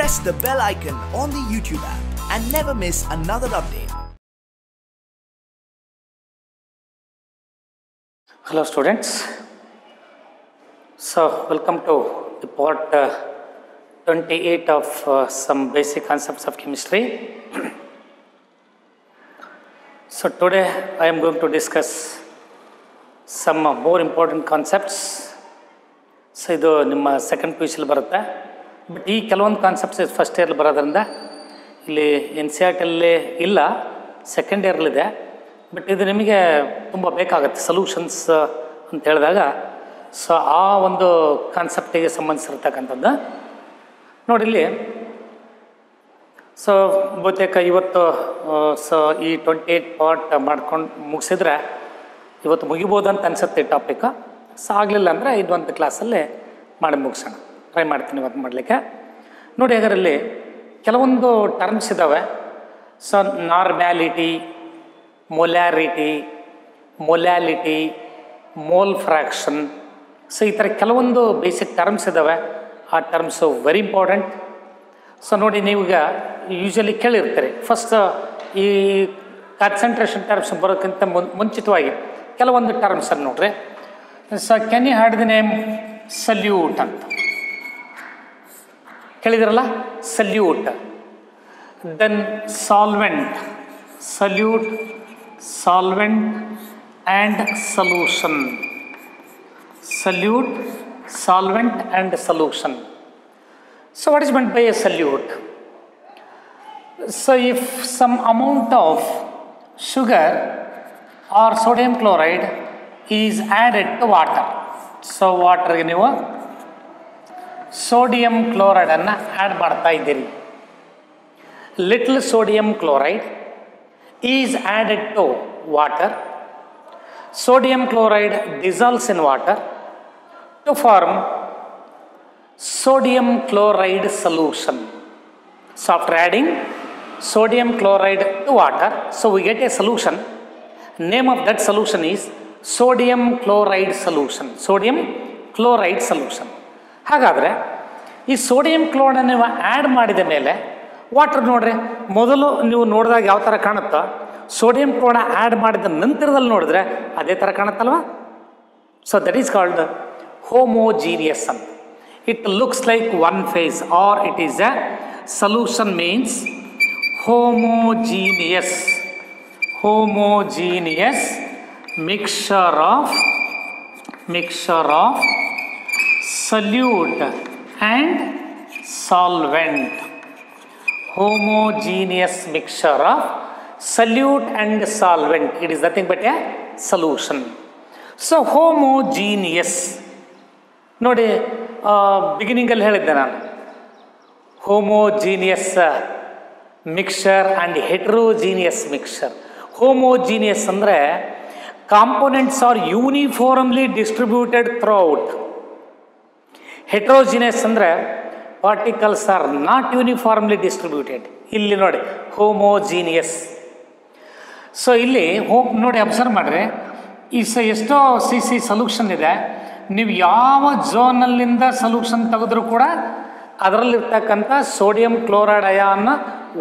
press the bell icon on the YouTube app and never miss another update. Hello students, so welcome to the part 28 of some basic concepts of chemistry. So today I am going to discuss some more important concepts. So ಇದು ನಿಮ್ಮ second P U ಸಿಲಿ ಬರುತ್ತೆ, but ಈ ಕೆಲವೊಂದು concepts first yearly ಬರೋದ್ರಿಂದ ಇಲ್ಲಿ N C R ಟಿಯಲ್ಲಿ ಇಲ್ಲ, second ಇಯರ್ಲಿದೆ. But ಇದು ನಿಮಗೆ ತುಂಬ ಬೇಕಾಗುತ್ತೆ ಸೊಲ್ಯೂಷನ್ಸ್ ಅಂತ ಹೇಳಿದಾಗ. ಸೊ ಆ ಒಂದು ಕಾನ್ಸೆಪ್ಟಿಗೆ ಸಂಬಂಧಿಸಿರ್ತಕ್ಕಂಥದ್ದು ನೋಡಿ ಇಲ್ಲಿ. ಸೊ ಬಹುತೇಕ ಇವತ್ತು ಸೊ ಈ 28 ಪಾರ್ಟ್ ಮಾಡ್ಕೊಂಡು ಮುಗಿಸಿದ್ರೆ ಇವತ್ತು ಮುಗಿಬೋದು ಅಂತ ಅನಿಸುತ್ತೆ ಈ ಟಾಪಿಕ್. ಸೊ ಆಗಲಿಲ್ಲ ಅಂದರೆ ಇದೊಂದು ಕ್ಲಾಸಲ್ಲಿ ಮಾಡಿ ಮುಗಿಸೋಣ, ಟ್ರೈ ಮಾಡ್ತೀನಿ ಇವತ್ತು ಮಾಡಲಿಕ್ಕೆ. ನೋಡಿ ಅದರಲ್ಲಿ ಕೆಲವೊಂದು ಟರ್ಮ್ಸ್ ಇದ್ದಾವೆ. So normality, molarity, molality, mole fraction, so ಈ ಥರ ಕೆಲವೊಂದು ಬೇಸಿಕ್ ಟರ್ಮ್ಸ್ ಇದ್ದಾವೆ. ಆ ಟರ್ಮ್ಸು ವೆರಿ ಇಂಪಾರ್ಟೆಂಟ್. ಸೊ ನೋಡಿ ನೀವೀಗ ಯೂಶ್ವಲಿ ಕೇಳಿರ್ತೀರಿ, ಫಸ್ಟ್ ಈ ಕಾನ್ಸಂಟ್ರೇಷನ್ ಟರ್ಮ್ಸ್ ಬರೋಕ್ಕಿಂತ ಮುಂಚಿತವಾಗಿ ಕೆಲವೊಂದು ಟರ್ಮ್ಸನ್ನು ನೋಡ್ರಿ. So can you had the name solute ಅಂತ ಕೇಳಿದಿರಲ್ಲ, solute. Then solvent, solute, solvent and solution. Solute, solvent and solution. So what is meant by a solute? So if some amount of sugar or sodium chloride is added to water, so water ಗೆ ನೀವು sodium chloride ಅನ್ನು add ಮಾಡ್ತಾ ಇದ್ದೀರಿ. Little sodium chloride is added to water. Sodium chloride dissolves in water to form sodium chloride solution. So after adding sodium chloride to water, so we get a solution. Name of that solution is sodium chloride solution. Sodium chloride solution. ಹಾಗಾದರೆ ಈ sodium chloride ನೀವು add ಮಾಡಿದ ಮೇಲೆ water ನೋಡ್ರಿ, ಮೊದಲು ನೀವು ನೋಡಿದಾಗ ಯಾವ ಥರ ಕಾಣುತ್ತೋ ಸೋಡಿಯಂ ಕ್ಲೋರೈಡ್ ಆ್ಯಡ್ ಮಾಡಿದ ನಂತರದಲ್ಲಿ ನೋಡಿದ್ರೆ ಅದೇ ಥರ ಕಾಣುತ್ತಲ್ವ. So that is called homogeneous. It looks like one phase, or it is a solution means homogeneous. Homogeneous mixture of solute and solvent. Homogeneous mixture of solute and solvent. It is nothing but a solution. So homogeneous ನೋಡಿ, ಬಿಗಿನಿಂಗಲ್ಲಿ ಹೇಳಿದ್ದೆ ನಾನು homogeneous mixture and heterogeneous mixture. Homogeneous ಅಂದರೆ components are uniformly distributed throughout. Heterogeneous ಅಂದರೆ particles are not uniformly distributed. ಇಲ್ಲಿ ನೋಡಿ homogeneous. So ಇಲ್ಲಿ ನೋಡಿ ಅಬ್ಸರ್ವ್ ಮಾಡಿರಿ, ಈ ಎಷ್ಟೋ ಸಿ ಸೊಲ್ಯೂಷನ್ ಇದೆ, ನೀವು ಯಾವ ಝೋನಲ್ಲಿಂದ ಸೊಲ್ಯೂಷನ್ ತೆಗೆದ್ರೂ ಕೂಡ ಅದರಲ್ಲಿರ್ತಕ್ಕಂಥ ಸೋಡಿಯಂ ಕ್ಲೋರೈಡ್ ಅಯಾನ್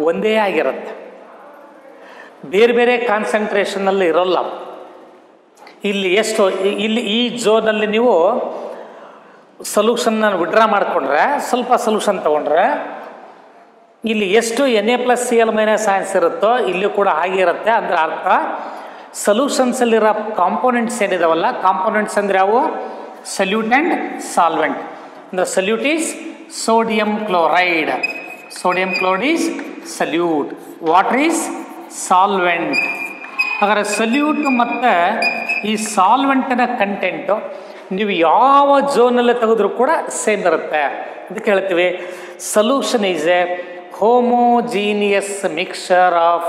ಒಂದೇ ಆಗಿರುತ್ತೆ, ಬೇರೆ ಬೇರೆ ಕಾನ್ಸಂಟ್ರೇಷನ್ನಲ್ಲಿ ಇರೋಲ್ಲ. ಇಲ್ಲಿ ಎಷ್ಟು ಇಲ್ಲಿ ಈ ಝೋನಲ್ಲಿ ನೀವು ಸೊಲ್ಯೂಷನ್ನ ವಿಡ್ರಾ ಮಾಡಿಕೊಂಡ್ರೆ, ಸ್ವಲ್ಪ ಸೊಲ್ಯೂಷನ್ ತೊಗೊಂಡ್ರೆ ಇಲ್ಲಿ ಎಷ್ಟು Na+Cl- ಇರುತ್ತೋ ಇಲ್ಲಿ ಕೂಡ ಹಾಗೆ ಇರುತ್ತೆ. ಅಂದರೆ ಅರ್ಥ ಸೊಲ್ಯೂಷನ್ಸಲ್ಲಿರೋ ಕಾಂಪೋನೆಂಟ್ಸ್ ಏನಿದಾವಲ್ಲ, ಕಾಂಪೋನೆಂಟ್ಸ್ ಅಂದರೆ ಯಾವು? solute and solvent. The solute is sodium chloride. Sodium chloride is solute. Water is solvent. ಹಾಗಾದರೆ ಸಲ್ಯೂಟ್ ಮತ್ತು ಈ ಸಾಲ್ವೆಂಟಿನ ಕಂಟೆಂಟು ನೀವು ಯಾವ ಝೋನಲ್ಲಿ ತೆಗೆದ್ರೂ ಕೂಡ ಸೇಮ್ ಇರುತ್ತೆ. ಅದಕ್ಕೆ ಹೇಳ್ತೀವಿ solution is a homogeneous mixture of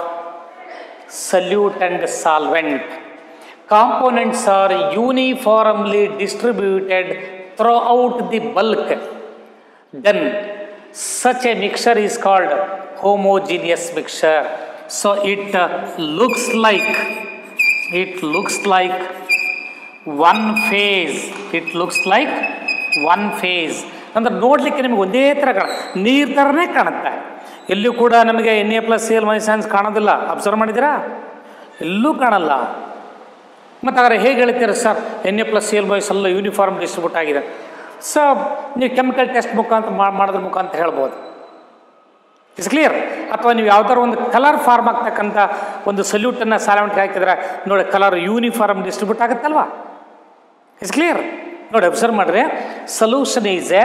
solute and solvent. Components are uniformly distributed throughout the bulk. Then such a mixture is called homogeneous mixture. So it looks like one phase. It looks like one phase. ಅಂದ್ರೆ ನೋಡಲಿಕ್ಕೆ ನಿಮಗೆ ಒಂದೇ ಥರ ನೀರು ಥರನೇ ಕಾಣುತ್ತೆ. ಎಲ್ಲೂ ಕೂಡ ನಮಗೆ Na+Cl- ಕಾಣೋದಿಲ್ಲ. ಅಬ್ಸರ್ವ್ ಮಾಡಿದ್ದೀರಾ? ಎಲ್ಲೂ ಕಾಣಲ್ಲ. ಮತ್ತು ಆದರೆ ಹೇಗೆ ಹೇಳ್ತೀರಾ ಸರ್ Na+Cl- ಎಲ್ಲ ಯೂನಿಫಾರ್ಮ್ ಡಿಸ್ಟ್ರಿಬ್ಯೂಟ್ ಆಗಿದೆ? ಸೊ ನೀವು ಕೆಮಿಕಲ್ ಟೆಸ್ಟ್ ಮುಖಾಂತರ ಮಾಡೋದ್ರ ಮುಖಾಂತರ ಹೇಳ್ಬೋದು. It's clear. ಅಥವಾ ನೀವು ಯಾವ್ದಾರು ಒಂದು ಕಲರ್ ಫಾರ್ಮ್ ಆಗ್ತಕ್ಕಂಥ ಒಂದು ಸಲ್ಯೂಟನ್ನು ಸಾಲ್ವೆಂಟ್ಗೆ ಹಾಕಿದ್ರೆ ನೋಡಿ ಕಲರ್ ಯೂನಿಫಾರ್ಮ್ ಡಿಸ್ಟ್ರಿಬ್ಯೂಟ್ ಆಗುತ್ತಲ್ವಾ? It's clear. ನೋಡಿ ಅಬ್ಸರ್ವ್ ಮಾಡಿರಿ, solution is a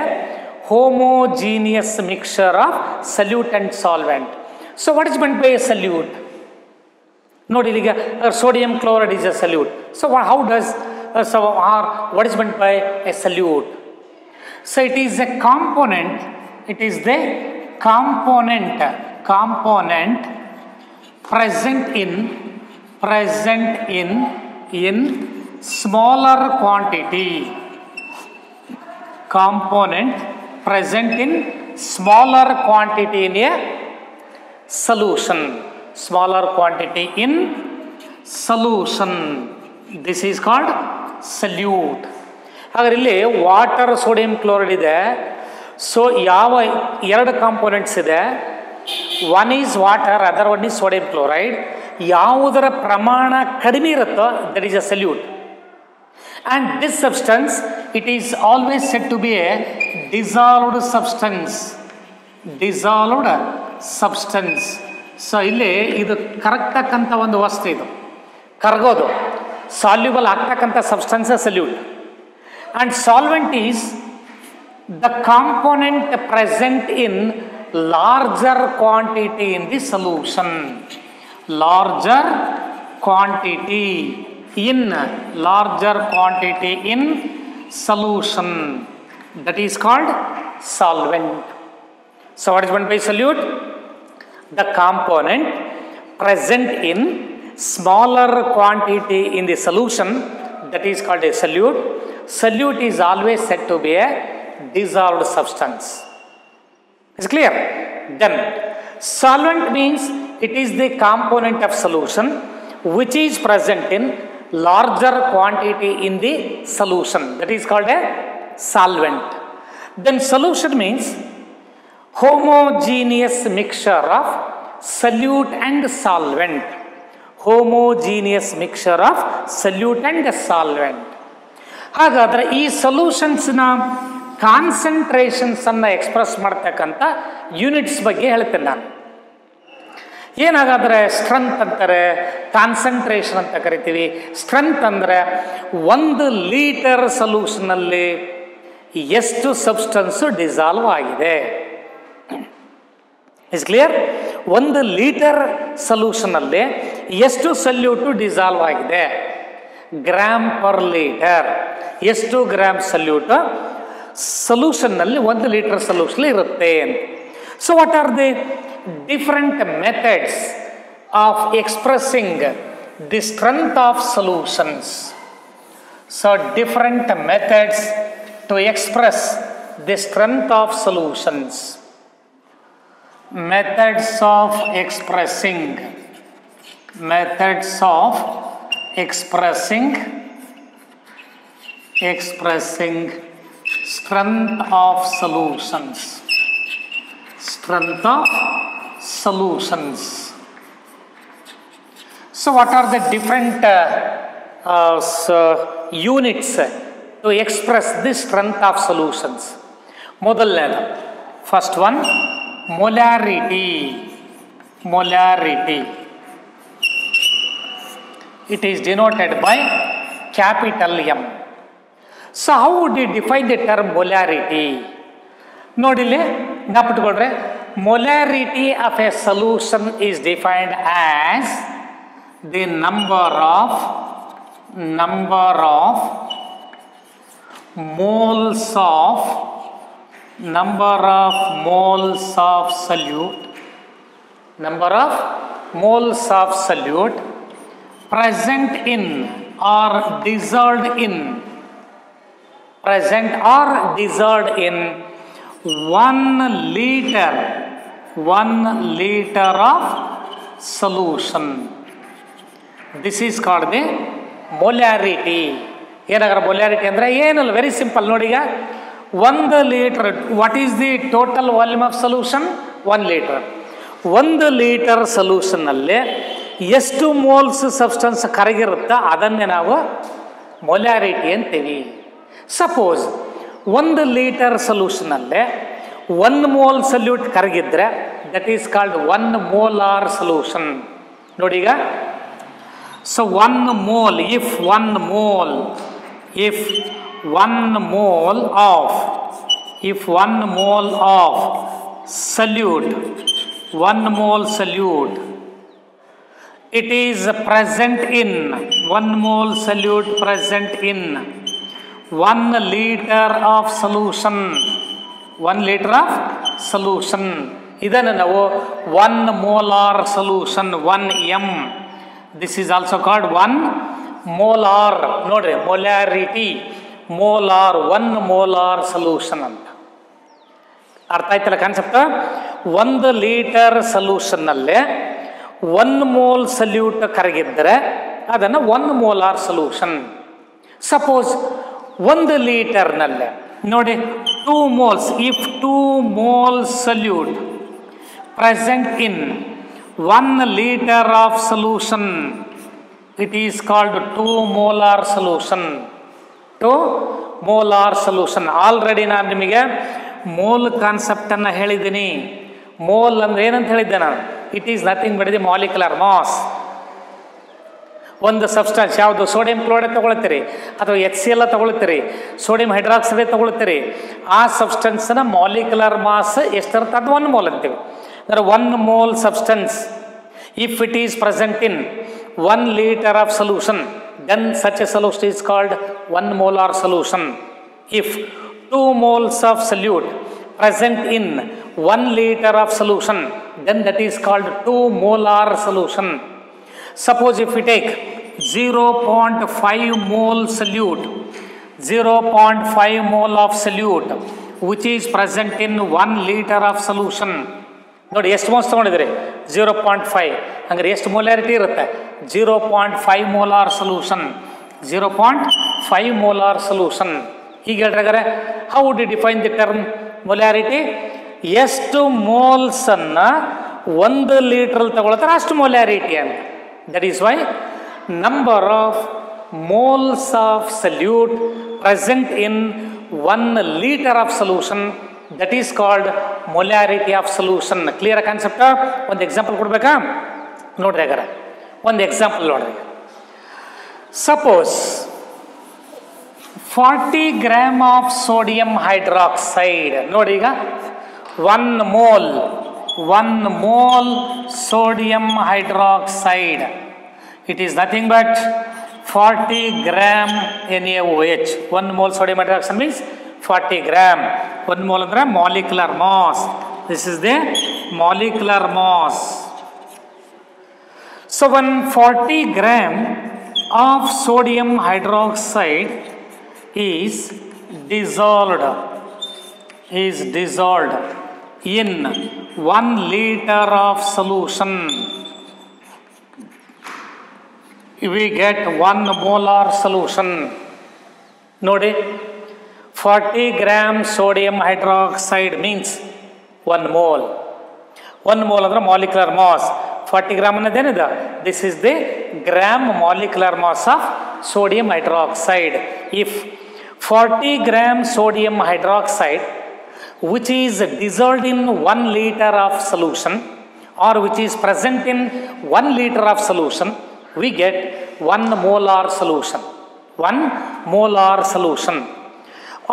homogeneous mixture of solute and solvent. So what is meant by a solute? ನೋಡಿ ಈಗ sodium chloride is a solute. So how does are what is meant by a solute? So it is a component. It is the component present in smaller quantity. Component present in smaller quantity in a solution. Smaller quantity in solution. This is called solute. ಹಾಗಾದ್ರೆ ಇಲ್ಲಿ water sodium chloride ಇದೆ. So ಯಾವ ಎರಡು components ಇದೆ? One is water, other one is sodium chloride. ಯಾವುದರ ಪ್ರಮಾಣ ಕಡಿಮೆ ಇರುತ್ತೋ that is a solute. And this substance it is always set to be a dissolved substance. Dissolved substance. So ಇಲ್ಲಿ ಇದು ಕರಗ್ತಕ್ಕಂಥ ಒಂದು ವಸ್ತು, ಇದು ಕರಗೋದು, ಸಾಲ್ಯುಬಲ್ ಆಗ್ತಕ್ಕಂಥ substance solute. And solvent is the component present in larger quantity in the solution. Larger quantity in solution, that is called solvent. So what is meant by solute? The component present in smaller quantity in the solution, that is called a solute. Solute is always said to be a dissolved substance. Is clear? Then solvent means it is the component of solution which is present in larger quantity in the solution, that is called a solvent. Then solution means homogeneous mixture of solute and solvent. Homogeneous mixture of solute and solvent. ಹಾಗಾದರೆ ಈ ಸೊಲ್ಯೂಷನ್ಸ್ನ ಕಾನ್ಸಂಟ್ರೇಷನ್ಸನ್ನು express ಮಾಡ್ತಕ್ಕಂಥ units ಬಗ್ಗೆ ಹೇಳ್ತೇನೆ ನಾನು. ಏನಾಗಾದರೆ strength ಅಂತಾರೆ, concentration ಅಂತ ಕರಿತೀವಿ. Strength ಅಂದರೆ 1 ಲೀಟರ್ ಸೊಲ್ಯೂಷನಲ್ಲಿ ಎಷ್ಟು ಸಬ್ಸ್ಟೆನ್ಸು ಡಿಸಾಲ್ವ್ ಆಗಿದೆ. Is clear? 1 ಲೀಟರ್ ಸೊಲ್ಯೂಷನಲ್ಲಿ ಎಷ್ಟು ಸಲ್ಯೂಟು ಡಿಸಾಲ್ವ್ ಆಗಿದೆ? Gram per litre. ಎಷ್ಟು ಗ್ರಾಮ್ ಸಲ್ಯೂಟ್ ಸೊಲ್ಯೂಷನ್ನಲ್ಲಿ 1 ಲೀಟರ್ ಸೊಲ್ಯೂಷನ್ ಇರುತ್ತೆ ಅಂತ. So what are the different methods of expressing the strength of solutions? So different methods to express the strength of solutions. Methods of expressing strength of solutions. So what are the different units to express the strength of solutions? ಮೊದಲನೇದು, first one molarity. It is denoted by capital M. So how would you define the term molarity? ನೋಡಿಲ್ಲಿ ಜ್ಞಾಪಿಟ್ಕೊಳ್ರೆ, molarity of a solution is defined as the number of moles of solute present in or dissolved in 1 liter of solution. This is called the molarity. ಏನಾಗ್ರ molarity ಅಂದರೆ ಏನಲ್ಲ, very simple. ನೋಡಿ, ಈಗ 1 litre, what is the total volume of solution? 1 litre. 1 litre ಸೊಲ್ಯೂಷನ್ನಲ್ಲಿ ಎಷ್ಟು moles substance ಕರಗಿರುತ್ತೋ ಅದನ್ನೇ ನಾವು ಮೊಲ್ಯಾರಿಟಿ ಅಂತೀವಿ. ಸಪೋಸ್ 1 ಲೀಟರ್ ಸೊಲ್ಯೂಷನಲ್ಲೇ 1 ಮೋಲ್ ಸಲ್ಯೂಟ್ ಕರಗಿದ್ರೆ that is called 1 molar solution. ನೋಡಿ ಈಗ, so 1 mole, if 1 mole of solute, 1 mole solute, it is present in 1 mole solute present in 1 liter of solution. 1 liter of solution. ಇದನ್ನು ನಾವು 1 molar solution, 1 m. This is also called 1 molar. ನೋಡ್ರಿ, molarity molar, 1 molar solution ಅಂತ. ಅರ್ಥ ಆಯ್ತಲ್ಲ concept? 1 litre ಸೊಲ್ಯೂಷನ್ನಲ್ಲೇ 1 mole salute ಕರಗಿದ್ದರೆ ಅದನ್ನು 1 molar solution. Suppose 1 ಲೀಟರ್ನಲ್ಲೇ ನೋಡಿ 2 moles, if 2 mole salute present in 1 litre of solution, it is called 2 molar solution. 2 molar solution. Already ನಾನು ನಿಮಗೆ mole ಕಾನ್ಸೆಪ್ಟನ್ನು ಹೇಳಿದ್ದೀನಿ. Mole ಅಂದ್ರೆ ಏನಂತ ಹೇಳಿದ್ದೆ ನಾನು? It is nothing but the molecular mass. ಒಂದು ಸಬ್ಸ್ಟೆನ್ಸ್ ಯಾವುದು, ಸೋಡಿಯಂ ಕ್ಲೋರೈಡ್ ತಗೊಳ್ತೀರಿ ಅಥವಾ HCl ತಗೊಳ್ತೀರಿ, ಸೋಡಿಯಂ ಹೈಡ್ರಾಕ್ಸೈಡ್ ತಗೊಳ್ತೀರಿ, ಆ ಸಬ್ಸ್ಟೆನ್ಸ್ನ ಮಾಲಿಕ್ಯುಲರ್ ಮಾಸ್ ಎಷ್ಟಿರುತ್ತೆ ಅದು 1 ಮೋಲ್ ಅಂತೀವಿ. ಅಂದರೆ 1 mole substance if it is present in 1 litre of solution, then such a solution is called 1 molar solution. If 2 moles of solute present in 1 liter of solution, then that is called 2 molar solution. Suppose if we take 0.5 mole solute, 0.5 mole of solute which is present in 1 liter of solution. ನೋಡಿ ಎಷ್ಟು moles ತೊಗೊಂಡಿದ್ರಿ? 0.5. ಹಂಗಾರೆ ಎಷ್ಟು molarity ಇರುತ್ತೆ? 0.5 molar solution. 0.5 molar solution. ಹೀಗೆ ಹೇಳ್ರಾಗಾರೆ, how do define the term molarity? ಎಷ್ಟು ಮೋಲ್ಸನ್ನು 1 ಲೀಟ್ರಲ್ಲಿ ತಗೊಳ್ತಾರೆ ಅಷ್ಟು ಮೊಲ್ಯಾರಿಟಿ ಅಂತ. That is why number of moles of solute present in 1 litre of solution, that is called molarity of solution. Clear concept? ಒಂದು example ಕೊಡ್ಬೇಕಾ? ನೋಡ್ರಿ ಹಾಗಾರೆ ಒಂದು ಎಕ್ಸಾಂಪಲ್ ನೋಡ್ರಿ. Suppose 40 gram of sodium hydroxide. ನೋಡಿ ಈಗ 1 mole sodium hydroxide, it is nothing but 40 gram NaOH. 1 mole sodium hydroxide means 40 gram. 1 mole ಅಂದ್ರೆ molecular mass. This is the molecular mass. So when 40 gram of sodium hydroxide is dissolved in 1 liter of solution, we get 1 molar solution. ನೋಡಿ, 40 gram sodium hydroxide means 1 mole. 1 mole ಅಂದ್ರೆ molecular mass. 40 gram ಅನ್ನೋದೇನಿದೆ? This is the gram molecular mass of sodium hydroxide. If 40 gram sodium hydroxide which is dissolved in 1 liter of solution or which is present in 1 liter of solution, we get 1 molar solution. 1 molar solution.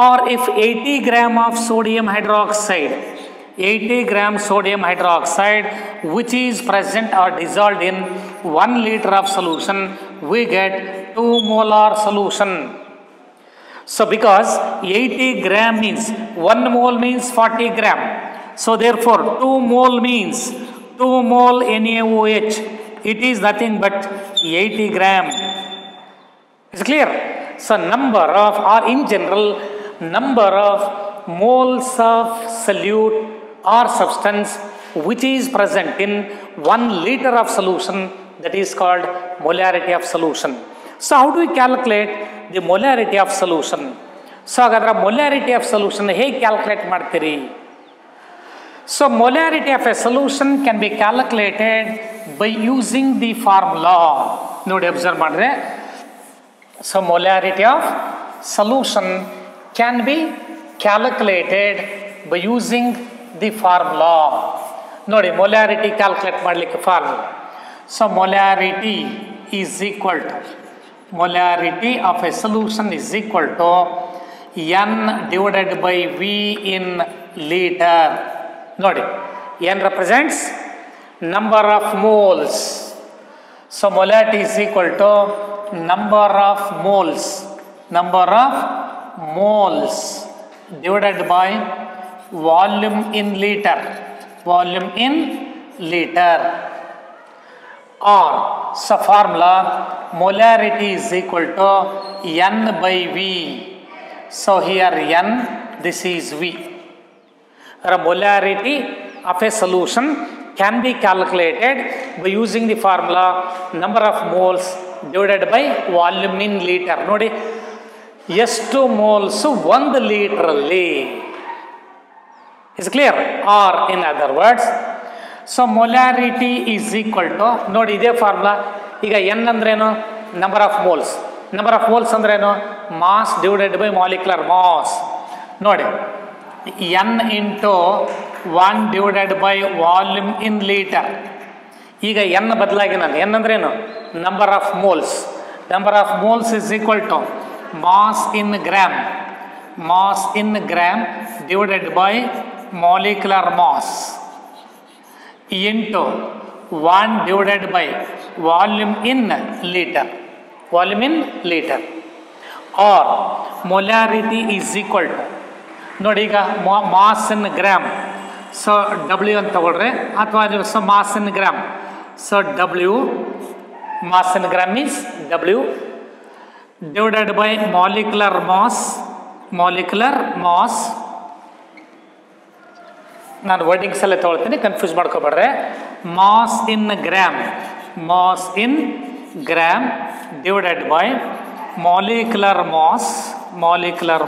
Or if 80 gram of sodium hydroxide, 80 gram sodium hydroxide which is present or dissolved in 1 liter of solution, we get 2 molar solution. So because 80 gram means 1 mole means 40 gram. So therefore 2 mole means 2 mole NaOH. It is nothing but 80 gram. Is it clear? So number of, or in general, number of moles of solute or substance which is present in 1 liter of solution, that is called molarity of solution. So how do we calculate the molarity of solution? So ಹಾಗಾದ್ರೆ molarity of solution ಹೇಗೆ calculate ಮಾಡ್ತೀರಿ? So molarity of a solution can be calculated by using the formula. ನೋಡಿ observe ಮಾಡಿದ್ರೆ, so molarity of solution can be calculated by using the formula. ನೋಡಿ molarity calculate ಮಾಡಲಿಕ್ಕೆ formula. So molarity is equal to, molarity of a solution is equal to n divided by V in liter. ನೋಡಿ n represents number of moles. So molarity is equal to number of moles divided by volume in liter, or so formula molarity is equal to n by V. So here n, this is V. The molarity of a solution can be calculated by using the formula number of moles divided by volume in liter. ನೋಡಿ ಎಷ್ಟು moles 1 litre ಅಲ್ಲಿ. Is clear? Or in other words, so molarity is equal to, ನೋಡಿ ಇದೇ formula. ಈಗ n ಅಂದ್ರೇನು? Number of moles. Number of moles ಅಂದ್ರೇನು? Mass divided by molecular mass. ನೋಡಿ n into 1 divided by volume in litre. ಈಗ n ಬದಲಾಗಿ ನಾನು n ಅಂದ್ರೇನು? Number of moles. Number of moles is equal to mass in gram divided by molecular mass into 1 divided by volume in litre. Or molarity is equal to, ನೋಡಿ ಈಗ mass in gram, so W ಅಂತ ತಗೊಳ್ರೆ, ಅಥವಾ so mass in gram, so W mass in gram means W divided by molecular mass. ನಾನು wordings ಎಲ್ಲ ತೊಗೊಳ್ತೀನಿ, confuse ಮಾಡ್ಕೊಬೇಡ್ರೆ. Mass in gram divided by molecular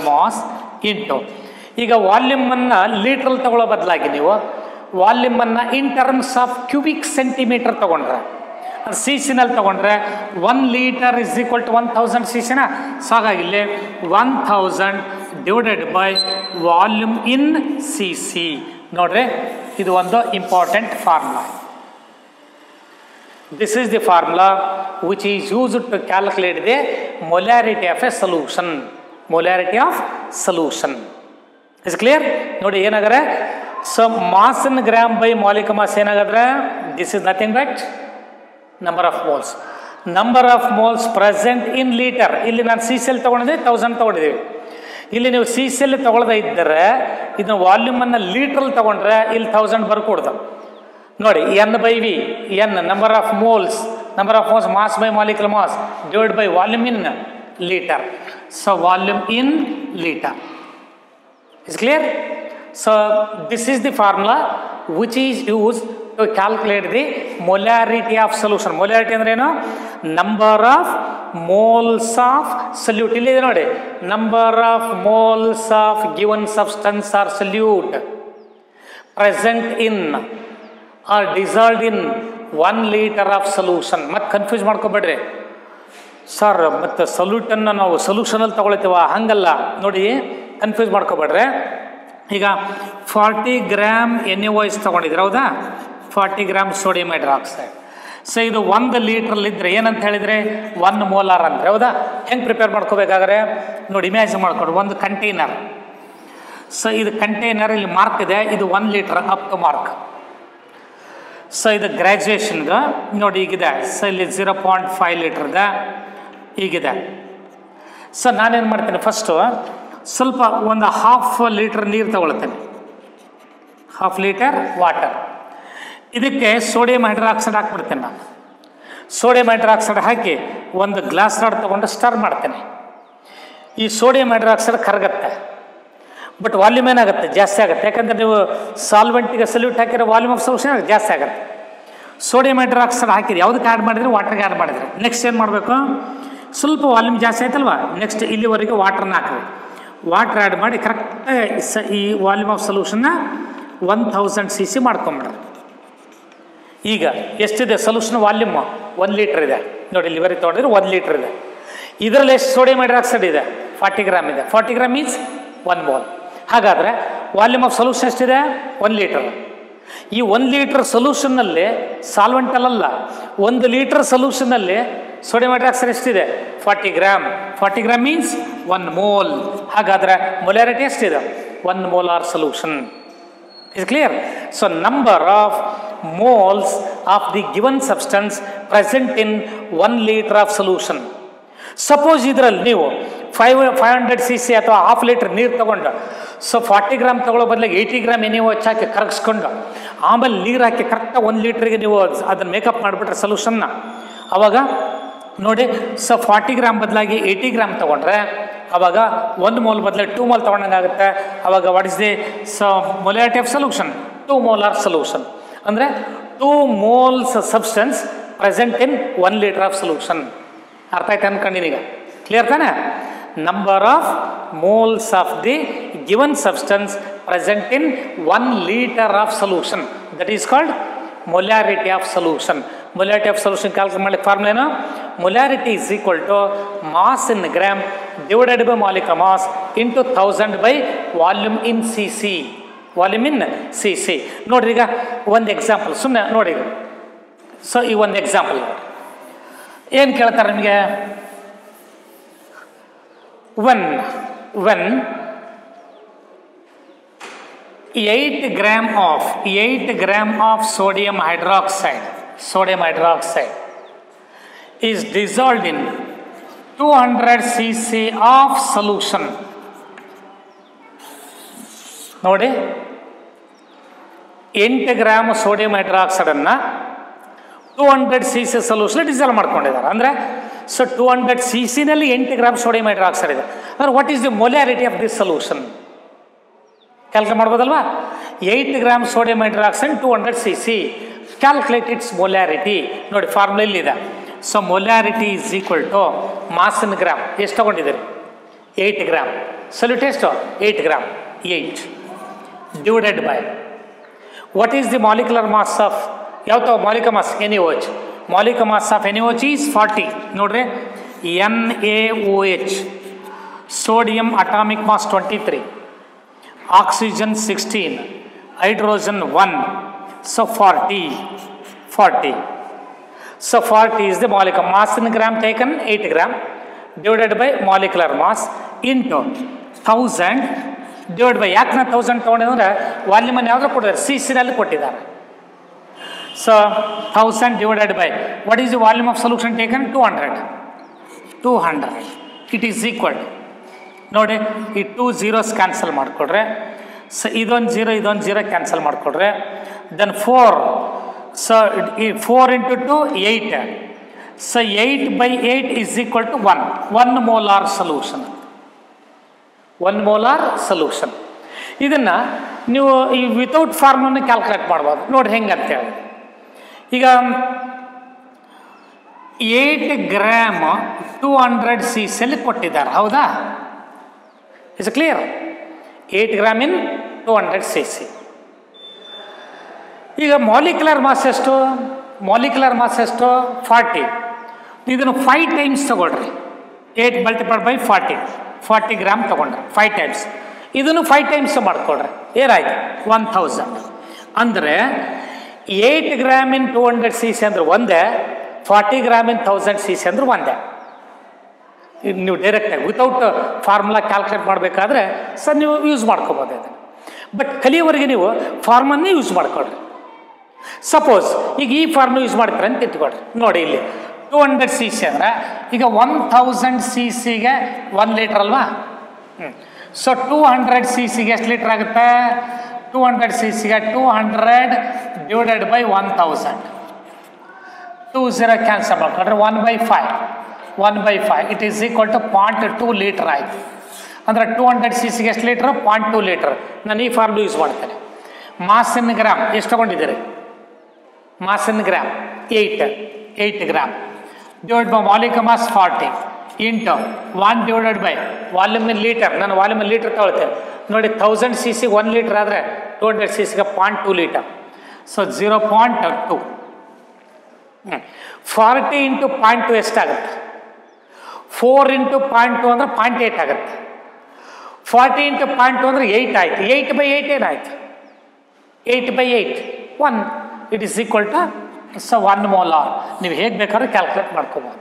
mass into, ಈಗ ವಾಲ್ಯೂಮನ್ನು ಲೀಟ್ರಲ್ಲಿ ತಗೊಳ್ಳೋ ಬದಲಾಗಿ ನೀವು ವಾಲ್ಯೂಮನ್ನು in terms of cubic centimetre ತೊಗೊಂಡ್ರೆ, ಸಿ ಸಿನಲ್ಲಿ ತೊಗೊಂಡ್ರೆ 1 litre is equal to 1000 C ಸಿನ. ಸೊ ಹಾಗಾಗಿ ಇಲ್ಲಿ 1000 divided by volume in C C. ನೋಡ್ರಿ ಇದು ಒಂದು important formula. This is the formula which is used to calculate the molarity of a solution. Is clear? ನೋಡಿ ಏನಾಗರೆ, so mass in gram by molecular mass ಏನಾಗದ್ರೆ, this is nothing but number of moles present in litre. ಇಲ್ಲಿ ನಾನು C C L ತೊಗೊಂಡಿದ್ದೆ, 1000 ತೊಗೊಂಡಿದ್ದೀವಿ. ಇಲ್ಲಿ ನೀವು C C L ತೊಗೊಳ್ಳೋದೇ ಇದ್ದರೆ ಇದನ್ನ ವಾಲ್ಯೂಮನ್ನು ಲೀಟ್ರಲ್ಲಿ ತೊಗೊಂಡ್ರೆ ಇಲ್ಲಿ 1000 ಬರ್ಕೊಡ್ದು. ನೋಡಿ n by V, n number of moles mass by molecular mass divided by volume in liter. So volume in liter. Is clear? So this is the formula which is used to calculate the molarity of solution. Molarity ಅಂದ್ರೆ ಏನು? Number of moles of solute. ಇಲ್ಲಿದೆ ನೋಡಿ, number of moles of given substance or solute present in or dissolved in 1 litre of solution. ಮತ್ತು confuse ಮಾಡ್ಕೊಬೇಡ್ರಿ sir, ಮತ್ತು ಸೊಲ್ಯೂಟನ್ನು ನಾವು ಸೊಲ್ಯೂಷನಲ್ಲಿ ತೊಗೊಳ್ತೀವ, ಹಂಗಲ್ಲ ನೋಡಿ, ಕನ್ಫ್ಯೂಸ್ ಮಾಡ್ಕೊಬೇಡ್ರೆ. ಈಗ 40 ಗ್ರಾಮ್ NaOH ತೊಗೊಂಡಿದ್ರೆ, ಹೌದಾ? 40 ಗ್ರಾಮ್ ಸೋಡಿಯಂ ಹೈಡ್ರಾಕ್ಸೈಡ್. ಸೊ ಇದು 1 ಲೀಟ್ರಲ್ಲಿದ್ದರೆ ಏನಂತ ಹೇಳಿದರೆ 1 ಮೋಲಾರ್ ಅಂದರೆ, ಹೌದಾ? ಹೆಂಗೆ ಪ್ರಿಪೇರ್ ಮಾಡ್ಕೋಬೇಕಾದ್ರೆ ನೋಡಿ, ಇಮ್ಯಾಜಿನ್ ಮಾಡ್ಕೊಡ್ರಿ ಒಂದು ಕಂಟೈನರ್. ಸೊ ಇದು ಕಂಟೈನರ್, ಇಲ್ಲಿ ಮಾರ್ಕ್ ಇದೆ, ಇದು 1 litre up to mark. So ಇದು ಗ್ರ್ಯಾಜುಯೇಷನ್ಗೆ ನೋಡಿ ಈಗಿದೆ. ಸೊ ಇಲ್ಲಿ 0.5 ಲೀಟ್ರ್ಗೆ ಈಗಿದೆ. ಸೊ ನಾನೇನು ಮಾಡ್ತೀನಿ, ಫಸ್ಟು ಸ್ವಲ್ಪ ಒಂದು 1/2 ಲೀಟ್ರ್ ನೀರು ತಗೊಳ್ತೇನೆ, 1/2 ಲೀಟರ್ ವಾಟರ್. ಇದಕ್ಕೆ ಸೋಡಿಯಂ ಹೈಡ್ರಾಕ್ಸೈಡ್ ಹಾಕ್ಬಿಡ್ತೇನೆ ನಾನು. ಸೋಡಿಯಂ ಹೈಡ್ರಾಕ್ಸೈಡ್ ಹಾಕಿ ಒಂದು ಗ್ಲಾಸ್ ರಾಡ್ ತೊಗೊಂಡು ಸ್ಟರ್ ಮಾಡ್ತೇನೆ. ಈ ಸೋಡಿಯಂ ಹೈಡ್ರಾಕ್ಸೈಡ್ ಕರಗತ್ತೆ, ಬಟ್ ವಾಲ್ಯೂಮ್ ಏನಾಗುತ್ತೆ, ಜಾಸ್ತಿ ಆಗುತ್ತೆ. ಯಾಕಂದರೆ ನೀವು ಸಾಲ್ವೆಂಟಿಗೆ ಸಲ್ಯೂಟ್ ಹಾಕಿರೋ ವಾಲ್ಯೂಮ್ ಆಫ್ ಸೊಲ್ಯೂಷನ್ ಜಾಸ್ತಿ ಆಗುತ್ತೆ. ಸೋಡಿಯಂ ಹೈಡ್ರಾಕ್ಸೈಡ್ ಹಾಕಿರಿ, ಯಾವುದಕ್ಕೆ ಆ್ಯಡ್ ಮಾಡಿದರೆ ವಾಟರ್ಗೆ ಆ್ಯಡ್ ಮಾಡಿದರೆ. ನೆಕ್ಸ್ಟ್ ಏನು ಮಾಡಬೇಕು, ಸ್ವಲ್ಪ ವಾಲ್ಯೂಮ್ ಜಾಸ್ತಿ ಆಯ್ತಲ್ವ, ನೆಕ್ಸ್ಟ್ ಇಲ್ಲಿವರೆಗೆ ವಾಟರ್ನ ಹಾಕಿರಿ. ವಾಟರ್ ಆ್ಯಡ್ ಮಾಡಿ ಕರೆಕ್ಟಾಗಿ ಈ ವಾಲ್ಯೂಮ್ ಆಫ್ ಸೊಲ್ಯೂಷನ್ನ 1000 cc ಮಾಡ್ಕೊಂಬಿಡ್ರಿ. ಈಗ ಎಷ್ಟಿದೆ ಸೊಲ್ಯೂಷನ್ ವಾಲ್ಯೂಮ್? 1 ಲೀಟ್ರ್ ಇದೆ ನೋಡಿ, ಇಲ್ಲಿ ಬರೀ ತೊಗೊಂಡಿದ್ರೆ 1 ಲೀಟ್ರ್ ಇದೆ. ಇದರಲ್ಲಿ ಎಷ್ಟು ಸೋಡಿಯಂ ಹೈಡ್ರಾಕ್ಸೈಡ್ ಇದೆ? 40 ಗ್ರಾಮ್ ಇದೆ. 40 ಗ್ರಾಮ್ ಮೀನ್ಸ್ 1 ಮೋಲ್. ಹಾಗಾದರೆ ವಾಲ್ಯೂಮ್ ಆಫ್ ಸೊಲ್ಯೂಷನ್ ಎಷ್ಟಿದೆ? 1 ಲೀಟರ್. ಈ 1 ಲೀಟರ್ ಸೊಲ್ಯೂಷನ್ನಲ್ಲಿ ಸಾಲ್ವೆಂಟಲ್ಲ, 1 ಲೀಟರ್ ಸೊಲ್ಯೂಷನ್ನಲ್ಲಿ ಸೋಡಿಯಂ ಹೈಡ್ರಾಕ್ಸೈಡ್ ಎಷ್ಟಿದೆ? 40 ಗ್ರಾಮ್. 40 gram means 1 mole. ಹಾಗಾದರೆ ಮೊಲಾರಿಟಿ ಎಷ್ಟಿದೆ? 1 molar solution. Is clear? So number of moles of the given substance present in 1 liter of solution. Suppose ಇದರಲ್ಲಿ ನೀವು 500 cc ಅಥವಾ half litre ನೀರು ತಗೊಂಡು 40 gram ತಗೊಳ್ಳೋ ಬದಲಿಗೆ 80 ಗ್ರಾಮ್ ಎಣ್ಣೆ ಹಚ್ಚಾಕಿ ಕರಗಿಸ್ಕೊಂಡು ಆಮೇಲೆ ನೀರು ಹಾಕಿ ಕರೆಕ್ಟಾಗಿ 1 ಲೀಟ್ರಿಗೆ ನೀವು ಅದನ್ನು ಮೇಕಪ್ ಮಾಡಿಬಿಟ್ರೆ ಸೊಲ್ಯೂಷನ್ನ, ಅವಾಗ ನೋಡಿ 40 ಗ್ರಾಮ್ ಬದಲಾಗಿ 80 ಗ್ರಾಮ್ ತೊಗೊಂಡ್ರೆ ಅವಾಗ 1 ಮೋಲ್ ಬದಲಾಗಿ 2 ಮೋಲ್ ತೊಗೊಂಡಂಗಾಗುತ್ತೆ. ಅವಾಗ what is the molarity of solution? 2 molar solution. ಅಂದರೆ 2 moles substance present in 1 litre of solution. ಅರ್ಥ ಆಯ್ತು ಅನ್ಕೊಂಡಿನಿ ಈಗ? ಕ್ಲಿಯರ್ ತಾನೆ? Number of moles of the given substance present in 1 litre of solution, that is called molarity of solution. Molarity of solution calculate ಮಾಡಲಿಕ್ಕೆ formula ಏನು? Molarity is equal to mass in gram divided by molecular mass into 1000 by volume in cc. Volume in cc. ನೋಡ್ರಿ ಈಗ ಒಂದು example ಸುಮ್ಮನೆ ನೋಡಿ. ಈ ಒಂದು example ಏನು ಕೇಳ್ತಾರೆ ನಿಮಗೆ? when 8 gram of sodium hydroxide is dissolved in 200 cc of solution. ನೋಡಿ 8 ಗ್ರಾಮ್ ಸೋಡಿಯಂ ಹೈಡ್ರಾಕ್ಸೈಡನ್ನು 200 cc ಸೊಲ್ಯೂಷನ್ ಡಿಸಾಲ್ವ್ ಮಾಡ್ಕೊಂಡಿದ್ದಾರೆ. ಅಂದರೆ 200 cc ನಲ್ಲಿ 8 ಗ್ರಾಮ್ ಸೋಡಿಯಂ ಹೈಡ್ರಾಕ್ಸೈಡ್ ಇದೆ. ಅಂದರೆ what is the molarity of this solution? Calculate ಮಾಡ್ಬೋದಲ್ವಾ? 8 gram sodium hydroxide 200 cc. Calculate its molarity. ನೋಡಿ formula ಇಲ್ಲಿದೆ. Molarity is equal to mass in gram. ಎಷ್ಟು ತೊಗೊಂಡಿದ್ದೀರಿ? 8 ಗ್ರಾಮ್. ಸೊಲ್ಯೂಟ್ ಎಷ್ಟು? 8 gram. 8 divided by what is the molecular mass of ಯಾವ molecular mass? NaOH. Molecular mass of NaOH is 40. ನೋಡ್ರಿ NaOH. Sodium atomic mass 23, oxygen 16, hydrogen 1. 40. 40 is the molecular mass in gram taken 8 gram divided by molecular mass into 1000 divided by ಯಾಕೆ 1000 ತೊಗೊಂಡಿದ್ರೆ volume ಯಾವ್ದು ಕೊಟ್ಟಿದ್ದಾರೆ? cc ನಲ್ಲಿ ಕೊಟ್ಟಿದ್ದಾರೆ. 1000 divided by what is the volume of solution taken? 200. It is equal to ನೋಡಿ ಈ 2 zeros cancel ಮಾಡಿಕೊಡ್ರೆ ಇದೊಂದು 0 cancel ಮಾಡಿಕೊಡ್ರೆ then 4. ಈ 4 into 2 8. 8 by 8 is equal to 1 molar solution. 1 molar solution. ಇದನ್ನು ನೀವು ಈ ವಿತೌಟ್ ಫಾರ್ಮನ್ನು ಕ್ಯಾಲ್ಕುಲೇಟ್ ಮಾಡ್ಬೋದು. ನೋಡಿ ಹೆಂಗೆ ಅಂತೇಳಿ ಈಗ 8 ಗ್ರಾಮ್ 200 cc ಅಲ್ಲಿ ಕೊಟ್ಟಿದ್ದಾರೆ, ಹೌದಾ? Is clear? 8 gram in 200 cc. ಈಗ ಮಾಲಿಕ್ಯುಲರ್ ಮಾಸ್ ಎಷ್ಟು? 40. ಇದನ್ನು 5 ಟೈಮ್ಸ್ ತಗೊಳ್ರಿ. 8 ಮಲ್ಟಿಪ್ಲೈಡ್ ಬೈ 40 ಗ್ರಾಮ್ ತಗೊಂಡ್ರೆ 5 ಟೈಮ್ಸ್. ಇದನ್ನು 5 ಟೈಮ್ಸ್ ಮಾಡಿಕೊಡ್ರಿ. ಏನಾಯ್ತು? 1000. ಅಂದರೆ 8 ಗ್ರಾಮ್ ಇನ್ 200 cc ಅಂದ್ರೆ ಒಂದೇ, 40 ಗ್ರಾಮ್ ಇನ್ 1000 cc ಅಂದ್ರೆ ಒಂದೇ. ನೀವು ಡೈರೆಕ್ಟಾಗಿ ವಿತೌಟ್ ಫಾರ್ಮುಲಾ ಕ್ಯಾಲ್ಕುಲೇಟ್ ಮಾಡಬೇಕಾದ್ರೆ ನೀವು ಯೂಸ್ ಮಾಡ್ಕೋಬೋದು ಅದನ್ನು. ಬಟ್ ಕಲಿಯೋವರೆಗೆ ನೀವು ಫಾರ್ಮನ್ನೇ ಯೂಸ್ ಮಾಡ್ಕೊಳ್ರಿ. ಸಪೋಸ್ ಈಗ ಈ ಫಾರ್ಮುಲಾ ಯೂಸ್ ಮಾಡ್ತಾರೆ ಅಂತ ಇಟ್ಕೊಳ್ರಿ. ನೋಡಿ ಇಲ್ಲಿ 200 cc ಅಂದರೆ ಈಗ 1000 cc-ಗೆ 1 ಲೀಟರ್ ಅಲ್ವಾ? 200 cc-ಗೆ ಎಷ್ಟು ಲೀಟರ್ ಆಗುತ್ತೆ? 200 cc-ಗೆ 200 ಡಿವೈಡೆಡ್ ಬೈ 1000. 20 ಕ್ಯಾನ್ಸಲ್ ಮಾಡ್ಕೊಂಡ್ರೆ 1/5 it is equal to 0.2 litre ಆಯಿತು. ಅಂದರೆ 200 cc-ಗೆ ಎಷ್ಟು ಲೀಟ್ರು? 0.2 ಲೀಟರ್. ನಾನು ಈ ಫಾರ್ಮುಲಾ ಯೂಸ್ ಮಾಡ್ತೇನೆ. ಮಾಸ್ ಇನ್ ಗ್ರಾಮ್ ಎಷ್ಟು ತೊಗೊಂಡಿದ್ದೀರಿ? Mass in gram 8 gram divide by molecular mass 40. Into 1 divided by volume in litre. ನಾನು ವಾಲ್ಯೂಮ್ ಇನ್ ಲೀಟರ್ ತೊಗೊಳ್ತೇನೆ ನೋಡಿ. 1000 cc 1 ಲೀಟರ್ ಆದರೆ 200 cc 0.2 ಲೀಟರ್. ಸೊ 0.2. 40 ಇಂಟು 0.2 ಎಷ್ಟಾಗುತ್ತೆ? 4 ಇಂಟು 0.2 ಅಂದರೆ 0.8 ಆಗುತ್ತೆ. 40 ಇಂಟು 0.2 ಅಂದರೆ 8 ಆಯಿತು. 8/8 ಏನಾಯಿತು? 8/8 1. It is equal to 1 molar. ನೀವು ಹೇಗೆ ಬೇಕಾದ್ರೂ ಕ್ಯಾಲ್ಕುಲೇಟ್ ಮಾಡ್ಕೋಬೋದು.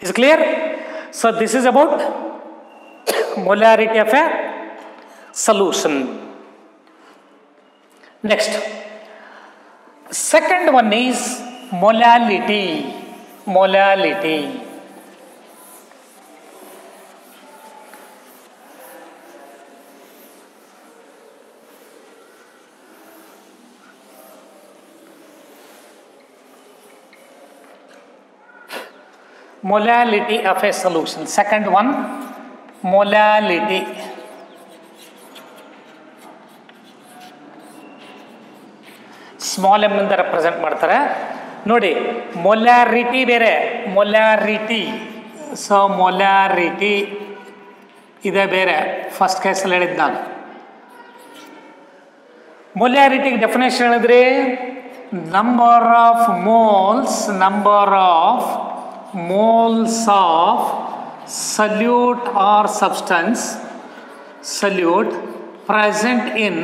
Is clear? So this is about molarity of a solution. Next, second one is molality. Molality. Molality of a solution. Second one, molality. Small M ಇಂದ represent ಮಾಡ್ತಾರೆ ನೋಡಿ. Molarity ಬೇರೆ, molarity. So molarity ಇದೆ ಬೇರೆ. First ಕೇಸಲ್ಲಿ ಹೇಳಿದ್ದು ನಾನು. ಮೊಲ್ಯಾರಿಟಿಗೆ definition ಹೇಳಿದ್ರಿ, number of moles of solute or substance present in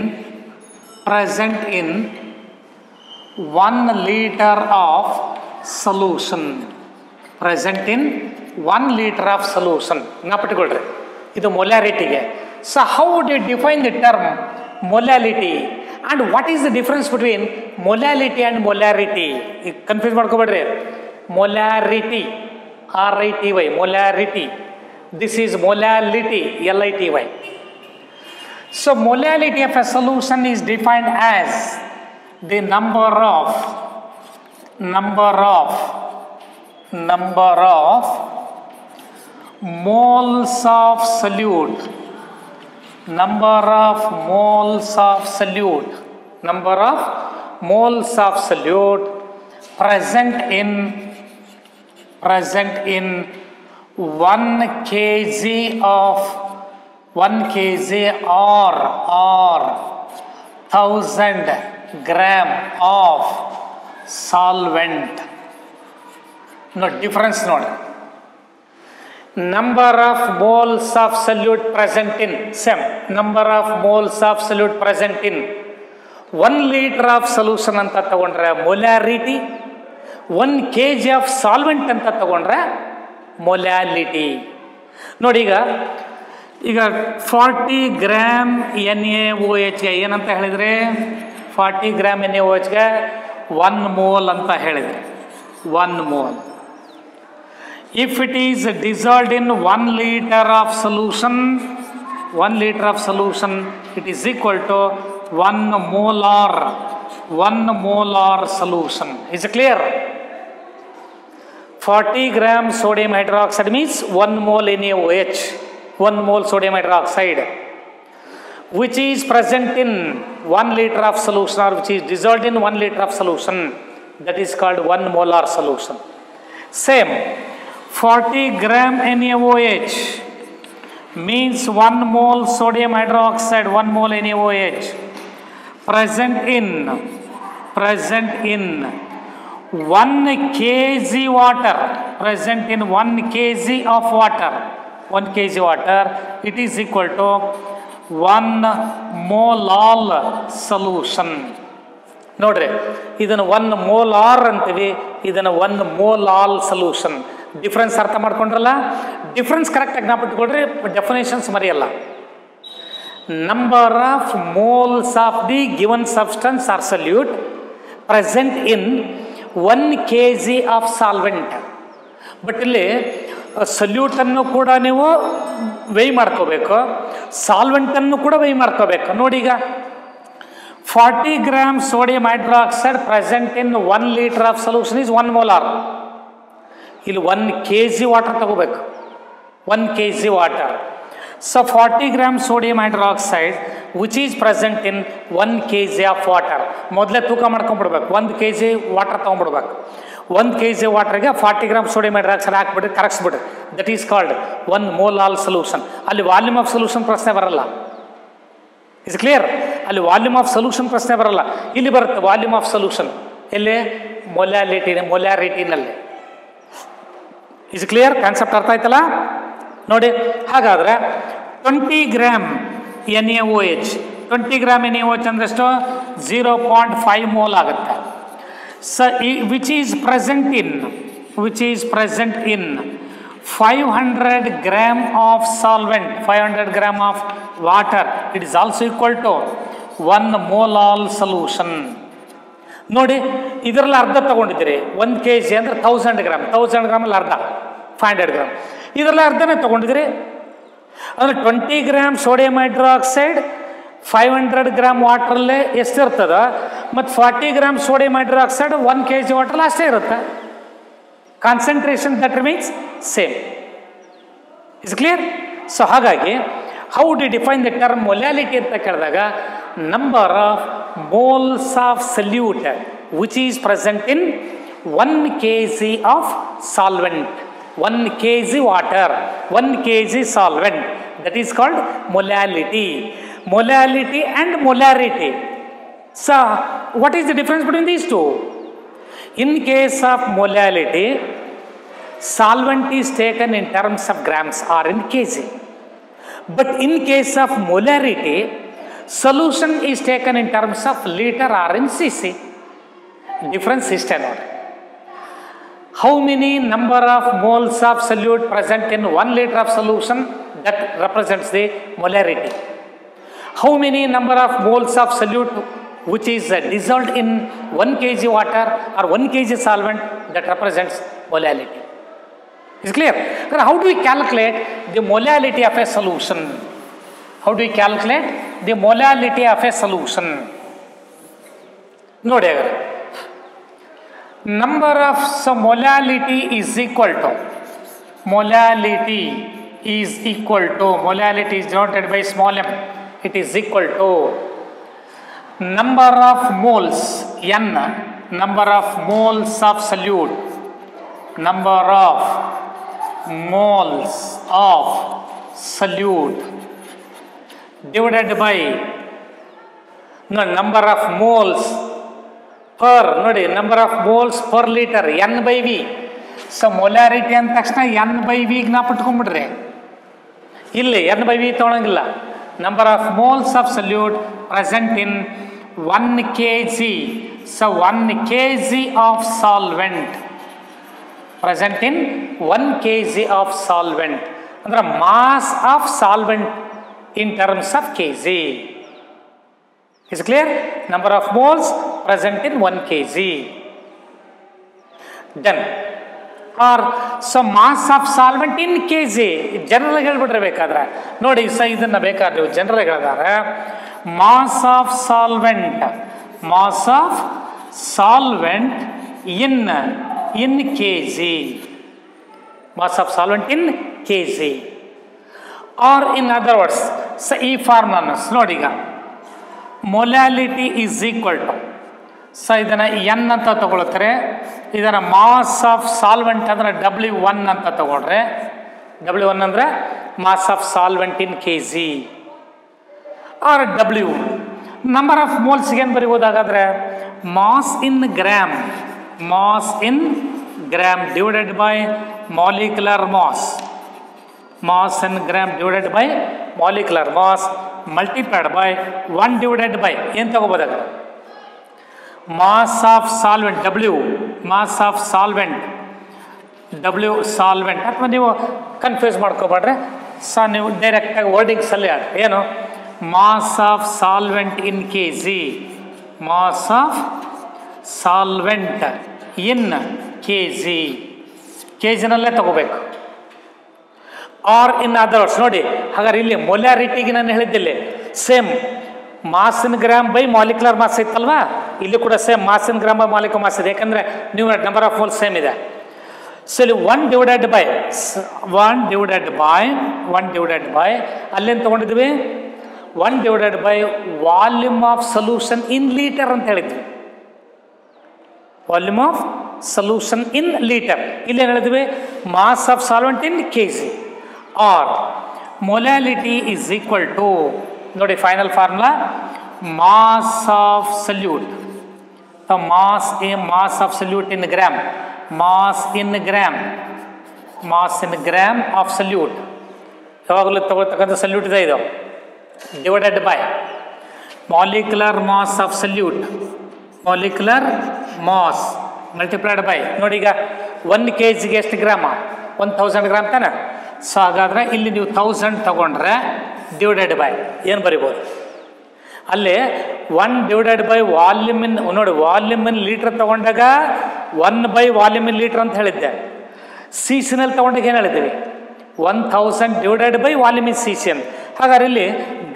1 liter of solution. Present in 1 liter of solution. ನೆನಪಿಟ್ಕೊಳ್ರಿ, ಇದು ಮೊಲ್ಯಾರಿಟಿಗೆ. So how do you define the term molality and what is the difference between molality and molarity? Confuse ಮಾಡ್ಕೋಬೇಡ್ರಿ. molarity, RITY, molarity. This is molality, LITY. So molality of a solution is defined as the number of moles of solute. Number of moles of solute present in 1 kg or 1000 gram of solvent. No difference ನೋಡಿ. Number of moles of solute present in same number of moles of solute present in 1 liter of solution ಅಂತ ತಗೊಂಡ್ರೆ molarity, 1 kg of solvent ಅಂತ ತಗೊಂಡ್ರೆ molality. ನೋಡಿ ಈಗ 40 gram NaOHಗೆ ಏನಂತ ಹೇಳಿದ್ರೆ, 40 gram NaOHಗೆ 1 mole ಅಂತ ಹೇಳಿದ್ರೆ 1 mole. If it is dissolved in 1 liter of solution, it is equal to 1 molar solution. Is it clear? 40 gram sodium hydroxide means 1 mole NaOH, 1 mole sodium hydroxide, which is present in 1 liter of solution, or which is dissolved in 1 liter of solution. That is called 1 molar solution. Same. 40 gram NaOH means 1 mole sodium hydroxide, 1 mole NaOH present in 1 kg water, present in 1 kg of water, 1 kg water, it is equal to 1 molal solution. ನೋಡ್ರಿ, ಇದನ್ನು 1 molar ಅಂತೀವಿ, ಇದನ್ನು 1 molal solution. Difference ಅರ್ಥ ಮಾಡ್ಕೊಂಡ್ರಲ್ಲ? Difference ಕರೆಕ್ಟಾಗಿ ಜ್ಞಾಪಿಟ್ಕೊಳ್ರಿ, definitions ಮರೆಯಲ್ಲ. Number of moles of the given substance or solute present in 1 kg of solvent. But ಇಲ್ಲಿ ಸಲ್ಯೂಟನ್ನು ಕೂಡ ನೀವು ವೇಯ್ ಮಾಡ್ಕೋಬೇಕು, ಸಾಲ್ವೆಂಟನ್ನು ಕೂಡ ವೇಯ್ ಮಾಡ್ಕೋಬೇಕು. ನೋಡಿ, ಈಗ 40 gram sodium hydroxide present in 1 liter of solution is 1 molar. ಇಲ್ಲಿ 1 kg ವಾಟರ್ ತಗೋಬೇಕು, 1 kg water. So 40 gram sodium hydroxide which is present in 1 kg of water. ಮೊದಲೇ ತೂಕ ಮಾಡ್ಕೊಂಡ್ಬಿಡ್ಬೇಕು, 1 kg ವಾಟರ್ ತೊಗೊಂಡ್ಬಿಡ್ಬೇಕು. 1 kg ವಾಟರ್ಗೆ 40 ಗ್ರಾಮ್ ಸೋಡಿಯಂ ಹೈಡ್ರಾಕ್ಸೈಡ್ ಹಾಕ್ಬಿಟ್ರೆ ಕರಗಿಸ್ಬಿಡ್ರಿ, that is called 1 molal solution. ಅಲ್ಲಿ ವಾಲ್ಯೂಮ್ ಆಫ್ ಸೊಲ್ಯೂಷನ್ ಪ್ರಶ್ನೆ ಬರಲ್ಲ. Is clear? ಅಲ್ಲಿ ವಾಲ್ಯೂಮ್ ಆಫ್ ಸೊಲ್ಯೂಷನ್ ಪ್ರಶ್ನೆ ಬರಲ್ಲ. ಇಲ್ಲಿ ಬರುತ್ತೆ ವಾಲ್ಯೂಮ್ ಆಫ್ ಸೊಲ್ಯೂಷನ್. ಎಲ್ಲಿ? ಮೊಲ್ಯಾರಿಟಿನಲ್ಲಿ. Is clear? ಕಾನ್ಸೆಪ್ಟ್ ಅರ್ಥ ಆಯ್ತಲ್ಲ? ನೋಡಿ, ಹಾಗಾದ್ರೆ 20 ಗ್ರಾಮ್ NaOH, 20 ಗ್ರಾಮ್ NaOH ಅಂದ್ರೆ ಎಷ್ಟು? 0.5 ಮೋಲ್ ಆಗುತ್ತೆ. Which is present in 500 gram of solvent, 500 gram of water. It is also equal to 1 molal solution. ನೋಡಿ, ಇದರಲ್ಲಿ ಅರ್ಧ ತಗೊಂಡಿದ್ದೀರಿ. 1 kg ಅಂದ್ರೆ 1000 ಗ್ರಾಮ್, 1000 ಗ್ರಾಮಲ್ಲಿ ಅರ್ಧ 500 ಗ್ರಾಮ್. ಇದರಲ್ಲಿ ಅರ್ಧನೇ ತಗೊಂಡಿದ್ದೀರಿ ಅಂದರೆ 20 ಗ್ರಾಮ್ ಸೋಡಿಯಂ ಹೈಡ್ರಾಕ್ಸೈಡ್ 500 ಗ್ರಾಮ್ ವಾಟ್ರಲ್ಲೇ ಎಷ್ಟಿರ್ತದ, ಮತ್ತು 40 ಗ್ರಾಮ್ ಸೋಡಿಯಂ ಹೈಡ್ರಾಕ್ಸೈಡ್ 1 kg ವಾಟ್ರಲ್ಲಿ ಅಷ್ಟೇ ಇರುತ್ತೆ. Concentration that remains same. Is clear? So ಹಾಗಾಗಿ how do define the term molality ಅಂತ ಕೇಳಿದಾಗ, number of moles of solute which is present in 1 kg of solvent, 1 kg water, 1 kg solvent, that is called molality. Molality and molarity. So, what is the difference between these two? In case of molality, solvent is taken in terms of grams or in kg. But in case of molarity, solution is taken in terms of liter or in cc. Difference is 10. How many number of moles of solute present in 1 liter of solution? That represents the molarity. How many number of moles of solute which is dissolved in 1 kg water or 1 kg solvent? That represents molality. Is clear? How do we calculate the molality of a solution? How do we calculate the molality of a solution? Nodi agare. Number of molality is equal to molality is denoted by small m. It is equal to number of moles, N, number of moles of solute, number of moles of solute divided by number of moles per, nodi, number of moles per liter, N by V. So molarity ಅಂತ ತಕ್ಷಣ N by V ನ ಪಟ್ಕೊಂಡ್ಬಿಡ್ರಿ. ಇಲ್ಲಿ N by V ತಗೊಳಂಗಿಲ್ಲ. Number of moles of solute present in 1 kg. So 1 kg of solvent present in 1 kg of solvent. Andre mass of solvent in terms of kg. Is clear? Number of moles present in 1 kg. Then or so mass of solvent in kg. General ಹೇಳ್ಬಿಟ್ರೆ ಬೇಕಾದ್ರೆ ನೋಡಿ, ಇದನ್ನ ಬೇಕಾದ್ರೆ general ಹೇಳಿದಾರೆ mass of solvent in kg, mass of solvent in kg. or in other words, so ಈ formula ನೋಡಿ, ಈಗ molality is equal to, so ಇದನ್ನು ಎನ್ ಅಂತ ತಗೊಳ್ತಾರೆ, ಇದನ್ನು ಮಾಸ್ ಆಫ್ ಸಾಲ್ವೆಂಟ್ ಅಂದರೆ W1 ಅಂತ ತಗೊಳ್ರೆ, W1 ಅಂದರೆ mass of solvent in kg. Or W number of ಮೋಲ್ಸ್ಗೆ ಏನು ಬರೀಬೋದಾಗಾದರೆ mass in gram divided by molecular mass, mass in gram divided by molecular mass multiplied by 1 divided by ಏನು ತಗೋಬೋದಾಗ mass of solvent W solvent ಅಥವಾ ನೀವು confuse ಮಾಡ್ಕೋಬೇಡ್ರೆ, so ನೀವು ಡೈರೆಕ್ಟಾಗಿ ವರ್ಡಿಂಗ್ಸಲ್ಲಿ ಏನು mass of solvent in kg, mass of solvent in kg, kgನಲ್ಲೇ ತಗೋಬೇಕು. R in others ನೋಡಿ, ಹಾಗಾದ್ರೆ ಇಲ್ಲಿ ಮೊಲ್ಯಾರಿಟಿಗೆ ನಾನು ಹೇಳಿದ್ದಿಲ್ಲಿ same mass in gram by molecular mass ಇತ್ತಲ್ವಾ, ಇಲ್ಲಿ ಕೂಡ same mass in gram by molecular mass ಇದೆ, ಯಾಕಂದರೆ ನೀವು ನಂಬರ್ ಆಫ್ ಮೋಲ್ಸ್ ಸೇಮ್ ಇದೆ. ಸೊ ಇಲ್ಲಿ 1 ಡಿವೈಡೆಡ್ ಬೈ ಅಲ್ಲೇನು ತೊಗೊಂಡಿದ್ವಿ, 1 divided by volume of solution in litre ಅಂತ ಹೇಳಿದ್ವಿ. Volume of solution in litre. ಇಲ್ಲಿ ಏನು ಹೇಳಿದ್ವಿ, mass of solvent in kg or molality is equal to, ನೋಡಿ final formula, mass of salute, mass of solute in gram, mass in gram of solute, ಯಾವಾಗಲೂ ತಗೊಳ್ತಕ್ಕಂಥ solute ಇದೆ ಇದು, divided by molecular mass of solute, molecular mass multiplied by, ನೋಡಿ ಈಗ 1 kg ಎಷ್ಟು ಗ್ರಾಮ, 1000 gram ತಾನೆ. ಸೊ ಹಾಗಾದರೆ ಇಲ್ಲಿ ನೀವು 1000 ತಗೊಂಡ್ರೆ ಡಿವೈಡೆಡ್ ಬೈ ಏನು ಬರಿಬೋದು, ಅಲ್ಲಿ 1 ಡಿವೈಡೆಡ್ ಬೈ ವಾಲ್ಯೂಮ್ ಇನ್, ನೋಡಿ ವಾಲ್ಯೂಮ್ ಇನ್ ಲೀಟ್ರ್ ತೊಗೊಂಡಾಗ 1 ಬೈ ವಾಲ್ಯೂಮ್ ಇನ್ ಲೀಟ್ರ್ ಅಂತ ಹೇಳಿದ್ದೆ. ಸಿ ಸಿನಲ್ಲಿ ತೊಗೊಂಡಾಗ ಏನು ಹೇಳಿದ್ದೀವಿ, 1000 divided by volume in C C ಅಂತ. ಹಾಗಾದ್ರೆ ಇಲ್ಲಿ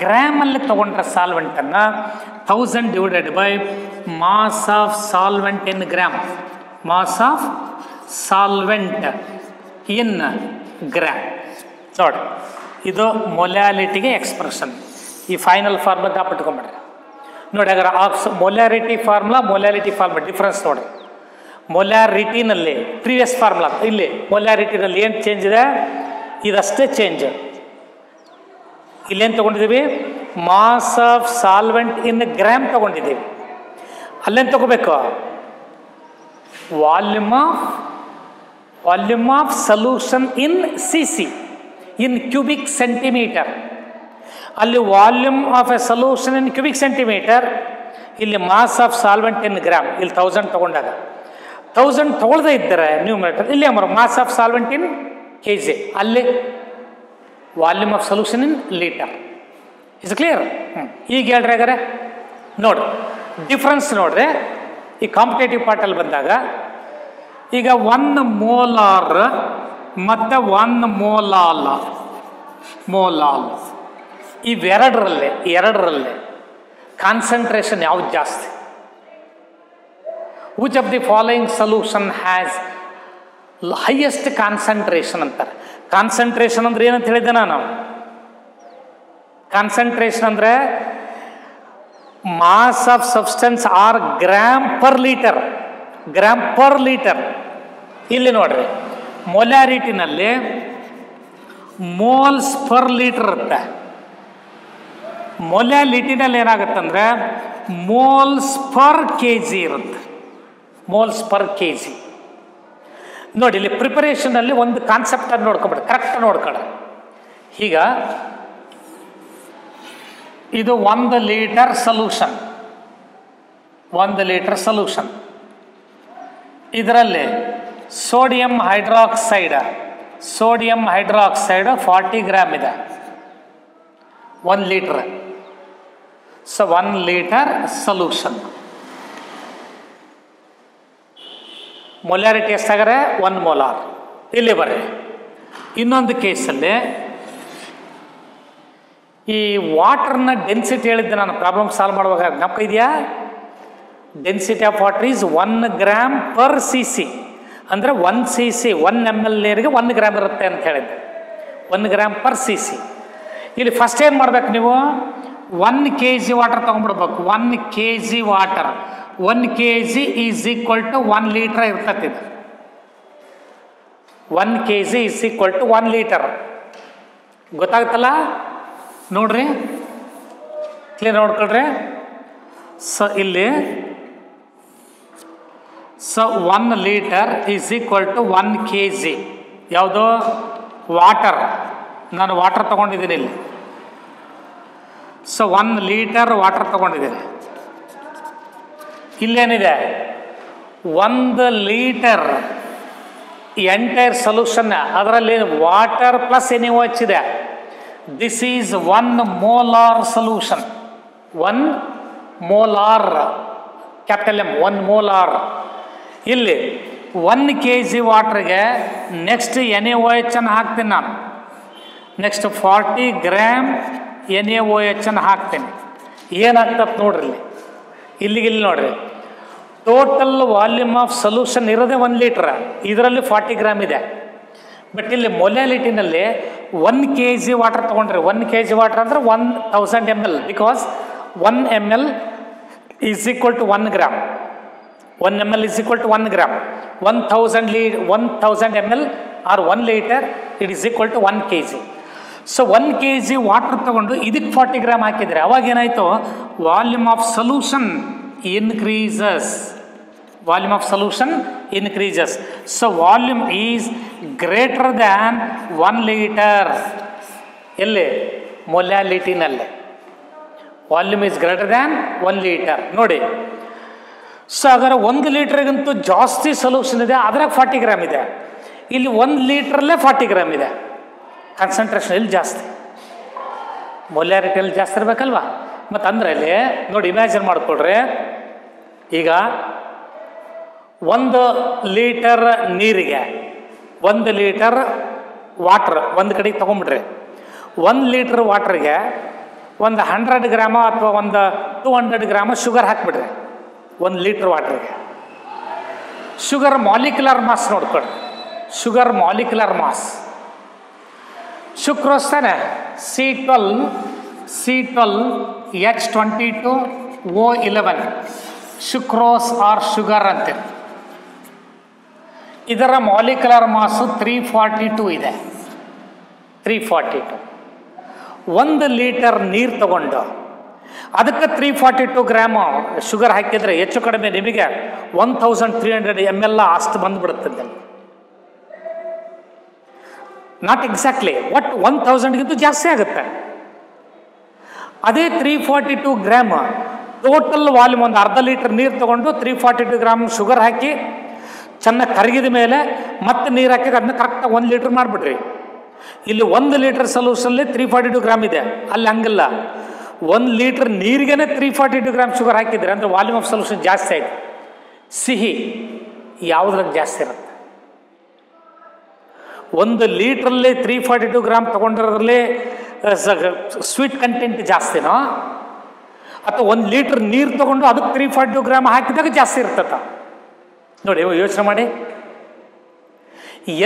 ಗ್ರಾಮಲ್ಲಿ ತೊಗೊಂಡ್ರೆ ಸಾಲ್ವೆಂಟನ್ನು 1000 divided by mass of solvent in gram, mass of solvent in gram. ನೋಡಿ ಇದು ಮೊಲಾಲಿಟಿಗೆ ಎಕ್ಸ್ಪ್ರೆಷನ್. ಈ ಫೈನಲ್ ಫಾರ್ಮುಲಾ ಜ್ಞಾಪಟ್ಕೊಂಬಿಡ್ರಿ. ನೋಡಿ ಹಾಗಾದ್ರೆ ಮೊಲಾರಿಟಿ ಫಾರ್ಮುಲಾ ಡಿಫ್ರೆನ್ಸ್ ನೋಡಿ. ಮೊಲಾರಿಟಿನಲ್ಲಿ ಪ್ರೀವಿಯಸ್ ಫಾರ್ಮುಲಾ, ಇಲ್ಲಿ ಮೊಲಾರಿಟಿನಲ್ಲಿ ಏನು ಚೇಂಜ್ ಇದೆ, ಇದಷ್ಟೇ ಚೇಂಜ್. ಇಲ್ಲೇನು ತೊಗೊಂಡಿದ್ದೀವಿ, mass of solvent in gram ತೊಗೊಂಡಿದ್ದೀವಿ. ಅಲ್ಲೇನು ತೊಗೋಬೇಕು, volume of solution in C C, in cubic centimetre. ಅಲ್ಲಿ volume of a solution in cubic centimetre, ಇಲ್ಲಿ mass of solvent in gram. ಇಲ್ಲಿ 1000 ತೊಗೊಂಡಾಗ 1000 ತೊಗೊಳ್ದೇ ಇದ್ದರೆ ನ್ಯೂಮರೇಟರ್, ಇಲ್ಲಿ mass of solvent in kg, ಅಲ್ಲಿ volume of solution in litre. Is clear? ಈಗ ಹೇಳ್ರಿ ಹಾಗಾರೆ ನೋಡಿ ಡಿಫ್ರೆನ್ಸ್ ನೋಡ್ರಿ. ಈ ಕಾಂಪಿಟೇಟಿವ್ ಪಾರ್ಟಲ್ಲಿ ಬಂದಾಗ ಈಗ 1 ಮೋಲಾರ್ ಮತ್ತು 1 ಮೋಲಾಲ್ ಇವೆರಡರಲ್ಲಿ ಕಾನ್ಸಂಟ್ರೇಷನ್ ಯಾವ್ದು ಜಾಸ್ತಿ? Which of the following solution has highest concentration ಅಂತಾರೆ. ಕಾನ್ಸಂಟ್ರೇಷನ್ ಅಂದ್ರೆ ಏನಂತ ಹೇಳಿದ್ದೆ ನಾನು, ಕಾನ್ಸಂಟ್ರೇಷನ್ ಅಂದರೆ mass of substance or gram per litre. ಇಲ್ಲಿ ನೋಡ್ರಿ ಮೊಲಾರಿಟಿನಲ್ಲಿ ಮೋಲ್ಸ್ ಪರ್ ಲೀಟರ್ ಇರುತ್ತೆ. ಮೊಲಾಲಿಟಿನಲ್ಲಿ ಏನಾಗುತ್ತಂದ್ರೆ ಮೋಲ್ಸ್ ಪರ್ kg ಇರುತ್ತೆ, ಮೋಲ್ಸ್ ಪರ್ kg. ನೋಡಿ ಇಲ್ಲಿ ಪ್ರಿಪರೇಷನಲ್ಲಿ ಒಂದು ಕಾನ್ಸೆಪ್ಟನ್ನು ನೋಡ್ಕೊಬಿಡಿ, ಕರೆಕ್ಟ್ ನೋಡ್ಕೊಳ್ಳಿ. ಈಗ ಇದು 1 ಲೀಟರ್ ಸೊಲ್ಯೂಷನ್, ಇದರಲ್ಲಿ ಸೋಡಿಯಂ ಹೈಡ್ರಾಕ್ಸೈಡ್ 40 ಗ್ರಾಮ್ ಇದೆ 1 litre. So 1 litre solution molarity ಎಷ್ಟಾಗರೆ 1 ಮೋಲಾರ್. ಇಲ್ಲಿ ಬರ್ರಿ ಇನ್ನೊಂದು ಕೇಸಲ್ಲಿ ಈ ವಾಟರ್ನ ಡೆನ್ಸಿಟಿ ಹೇಳಿದ್ದೆ ನಾನು ಪ್ರಾಬ್ಲಮ್ ಸಾಲ್ವ್ ಮಾಡುವಾಗ, ಜ್ಞಾಪಕ ಇದೆಯಾ? Density of water is 1 gram per cc, ಅಂದರೆ 1 cc 1 ml ನೀರಿಗೆ 1 ಗ್ರಾಮ್ ಇರುತ್ತೆ ಅಂತ ಹೇಳಿದ್ದೆ, 1 ಗ್ರಾಮ್ ಪರ್ cc. ಇಲ್ಲಿ ಫಸ್ಟ್ ಏನು ಮಾಡ್ಬೇಕು ನೀವು, 1 kg ವಾಟರ್ ತೊಗೊಂಡ್ಬಿಡ್ಬೇಕು. 1 kg water 1 kg is equal to 1 litre ಇರ್ತದೆ. ಇದು 1 kg is equal to 1 litre. ಗೊತ್ತಾಗುತ್ತಲ್ಲ ನೋಡ್ರಿ, ಕ್ಲಿಯರ್ ನೋಡ್ಕೊಳ್ರಿ. ಸೊ ಇಲ್ಲಿ 1 litre is equal to 1 kg. ಯಾವುದು? ವಾಟರ್. ನಾನು ವಾಟರ್ ತೊಗೊಂಡಿದ್ದೀನಿ ಇಲ್ಲಿ. ಸೊ 1 ಲೀಟರ್ ವಾಟರ್ ತೊಗೊಂಡಿದ್ದೀನಿ. ಇಲ್ಲೇನಿದೆ, 1 ಲೀಟರ್ ಎಂಟೈರ್ ಸೊಲ್ಯೂಷನ್, ಅದರಲ್ಲಿ ವಾಟರ್ ಪ್ಲಸ್ NaOH ಇದೆ. This is 1 molar solution. 1 molar, capital M, 1 molar. ಇಲ್ಲಿ 1 kg ವಾಟ್ರಿಗೆ ನೆಕ್ಸ್ಟ್ NaOH ಅನ್ನು ಹಾಕ್ತೀನಿ ನಾನು. ನೆಕ್ಸ್ಟ್ 40 ಗ್ರಾಮ್ NaOH ಅನ್ನು ಹಾಕ್ತೀನಿ. ಏನಾಗ್ತದೆ ನೋಡ್ರಿ ಇಲ್ಲಿ ನೋಡ್ರಿ, ಟೋಟಲ್ ವಾಲ್ಯೂಮ್ ಆಫ್ ಸೊಲ್ಯೂಷನ್ ಇರೋದೇ 1 ಲೀಟ್ರ್, ಇದರಲ್ಲಿ 40 ಗ್ರಾಮ್ ಇದೆ. ಬಟ್ ಇಲ್ಲಿ ಮೊಲಾಲಿಟಿನಲ್ಲಿ 1 kg ವಾಟರ್ ತೊಗೊಂಡ್ರೆ 1 kg ವಾಟರ್ ಅಂದರೆ 1000 ml, because 1 ml is equal to 1 gram. 1 ml is equal to 1 gram. 1000 ml or 1 liter, it is equal to 1 kg. So 1 kg water ತಗೊಂಡು ಇದಕ್ಕೆ 40 gram ಹಾಕಿದರೆ ಅವಾಗ ಏನಾಯಿತು, volume of solution increases. Volume of solution increases. So volume is greater than 1 litre. ಎಲ್ಲಿ? ಮೊಲ್ಯಾಲಿಟಿನಲ್ಲೇ. Volume is greater than 1 litre. ನೋಡಿ, so ಹಾಗಾದ್ರೆ 1 ಲೀಟರ್ಗಿಂತೂ ಜಾಸ್ತಿ ಸೊಲ್ಯೂಷನ್ ಇದೆ, ಅದ್ರಾಗ 40 ಗ್ರಾಮ್ ಇದೆ. ಇಲ್ಲಿ 1 ಲೀಟ್ರಲ್ಲೇ 40 ಗ್ರಾಮ್ ಇದೆ. ಕಾನ್ಸಂಟ್ರೇಷನ್ ಇಲ್ಲಿ ಜಾಸ್ತಿ, ಮೊಲ್ಯಾರಿಟಿಯಲ್ಲಿ ಜಾಸ್ತಿ ಇರಬೇಕಲ್ವಾ? ಮತ್ತು ಅಂದರೆ ಅಲ್ಲಿ ನೋಡಿ, ಇಮ್ಯಾಜಿನ್ ಮಾಡಿಕೊಡ್ರಿ, ಈಗ 1 ಲೀಟರ್ ನೀರಿಗೆ 1 ಲೀಟರ್ ವಾಟ್ರ್ ಒಂದು ಕಡೆಗೆ ತೊಗೊಂಬಿಡ್ರಿ. 1 ಲೀಟರ್ ವಾಟ್ರಿಗೆ ಒಂದು 100 ಗ್ರಾಮ ಅಥವಾ ಒಂದು 200 ಗ್ರಾಮ ಶುಗರ್ ಹಾಕಿಬಿಡ್ರಿ. 1 ಲೀಟರ್ ವಾಟ್ರಿಗೆ ಶುಗರ್ ಮಾಲಿಕ್ಯುಲರ್ ಮಾಸ್ ನೋಡ್ಕೊಳ್ಳಿ. ಶುಗರ್ ಮಾಲಿಕ್ಯುಲರ್ ಮಾಸ್ ಸುಕ್ರೋಸ್ ತಾನೆ, C12H22O11 ಸುಕ್ರೋಸ್ ಆರ್ ಶುಗರ್ ಅಂತೀವಿ. ಇದರ ಮಾಲಿಕ್ಯುಲರ್ ಮಾಸು 342 ಇದೆ. 342. 1 ಲೀಟರ್ ನೀರು ತಗೊಂಡು ಅದಕ್ಕೆ 342 ಗ್ರಾಮ್ ಶುಗರ್ ಹಾಕಿದರೆ ಹೆಚ್ಚು ಕಡಿಮೆ ನಿಮಗೆ 1300 ml ಅಷ್ಟು ಬಂದುಬಿಡುತ್ತದೆ. ನಾಟ್ ಎಕ್ಸಾಕ್ಟ್ಲಿ, ಒಟ್ಟು 1000ಗಿಂತ ಜಾಸ್ತಿ ಆಗುತ್ತೆ. ಅದೇ 342 ಗ್ರಾಮ್ ಟೋಟಲ್ ವಾಲ್ಯೂಮ್, ಒಂದು ಅರ್ಧ ಲೀಟರ್ ನೀರು ತಗೊಂಡು 342 ಗ್ರಾಮ್ ಶುಗರ್ ಹಾಕಿ ಚೆನ್ನಾಗಿ ಕರಗಿದ ಮೇಲೆ ಮತ್ತೆ ನೀರು ಹಾಕಿ ಅದನ್ನ ಕರೆಕ್ಟಾಗಿ 1 ಲೀಟರ್ ಮಾಡಿಬಿಡ್ರಿ. ಇಲ್ಲಿ 1 ಲೀಟರ್ ಸೊಲ್ಯೂಷನ್ಲಿ 342 ಗ್ರಾಮ್ ಇದೆ, ಅಲ್ಲಿ ಹಂಗಿಲ್ಲ. 1 ಲೀಟರ್ ನೀರಿಗೇ 342 ಗ್ರಾಮ್ ಶುಗರ್ ಹಾಕಿದ್ರೆ ಅಂದರೆ ವಾಲ್ಯೂಮ್ ಆಫ್ ಸೊಲ್ಯೂಷನ್ ಜಾಸ್ತಿ ಆಯಿತು. ಸಿಹಿ ಯಾವುದ್ರಾಗ ಜಾಸ್ತಿ ಇರುತ್ತೆ? 1 ಲೀಟ್ರಲ್ಲಿ 342 ಗ್ರಾಮ್ ತೊಗೊಂಡಿರೋದ್ರಲ್ಲಿ ಸ್ವೀಟ್ ಕಂಟೆಂಟ್ ಜಾಸ್ತಿನೋ, ಅಥವಾ 1 ಲೀಟರ್ ನೀರು ತೊಗೊಂಡು ಅದಕ್ಕೆ 342 ಗ್ರಾಮ್ ಹಾಕಿದಾಗ ಜಾಸ್ತಿ ಇರ್ತದ? ನೋಡಿ, ಯೋಚನೆ ಮಾಡಿ.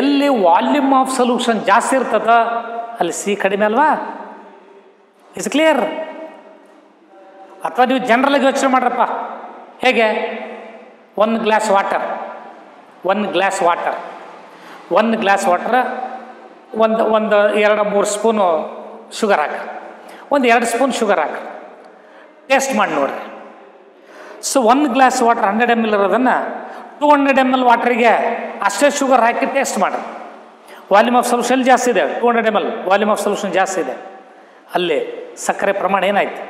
ಎಲ್ಲಿ ವಾಲ್ಯೂಮ್ ಆಫ್ ಸೊಲ್ಯೂಷನ್ ಜಾಸ್ತಿ ಇರ್ತದ ಅಲ್ಲಿ ಸಿ ಕಡಿಮೆ ಅಲ್ವಾ? Is clear? ಅಥವಾ ನೀವು ಜನರಲ್ಲಾಗಿ ಯೋಚನೆ ಮಾಡ್ರಪ್ಪ, ಹೇಗೆ? 1 ಗ್ಲಾಸ್ ವಾಟರ್ ಒಂದು 2-3 ಸ್ಪೂನು ಶುಗರ್ ಹಾಕಿ, 2 ಸ್ಪೂನ್ ಶುಗರ್ ಹಾಕಿ ಟೇಸ್ಟ್ ಮಾಡಿ ನೋಡ್ರಿ. ಸೊ 1 ಗ್ಲಾಸ್ ವಾಟರ್ 100 ml ಇರೋದನ್ನು 200 ml ವಾಟ್ರಿಗೆ ಅಷ್ಟೇ ಶುಗರ್ ಹಾಕಿ ಟೇಸ್ಟ್ ಮಾಡಿರಿ. ವಾಲ್ಯೂಮ್ ಆಫ್ ಸೊಲ್ಯೂಷನ್ ಜಾಸ್ತಿ ಇದೆ, 200 ml ವಾಲ್ಯೂಮ್ ಆಫ್ ಸೊಲ್ಯೂಷನ್ ಜಾಸ್ತಿ ಇದೆ. ಅಲ್ಲಿ ಸಕ್ಕರೆ ಪ್ರಮಾಣ ಏನಾಯ್ತು?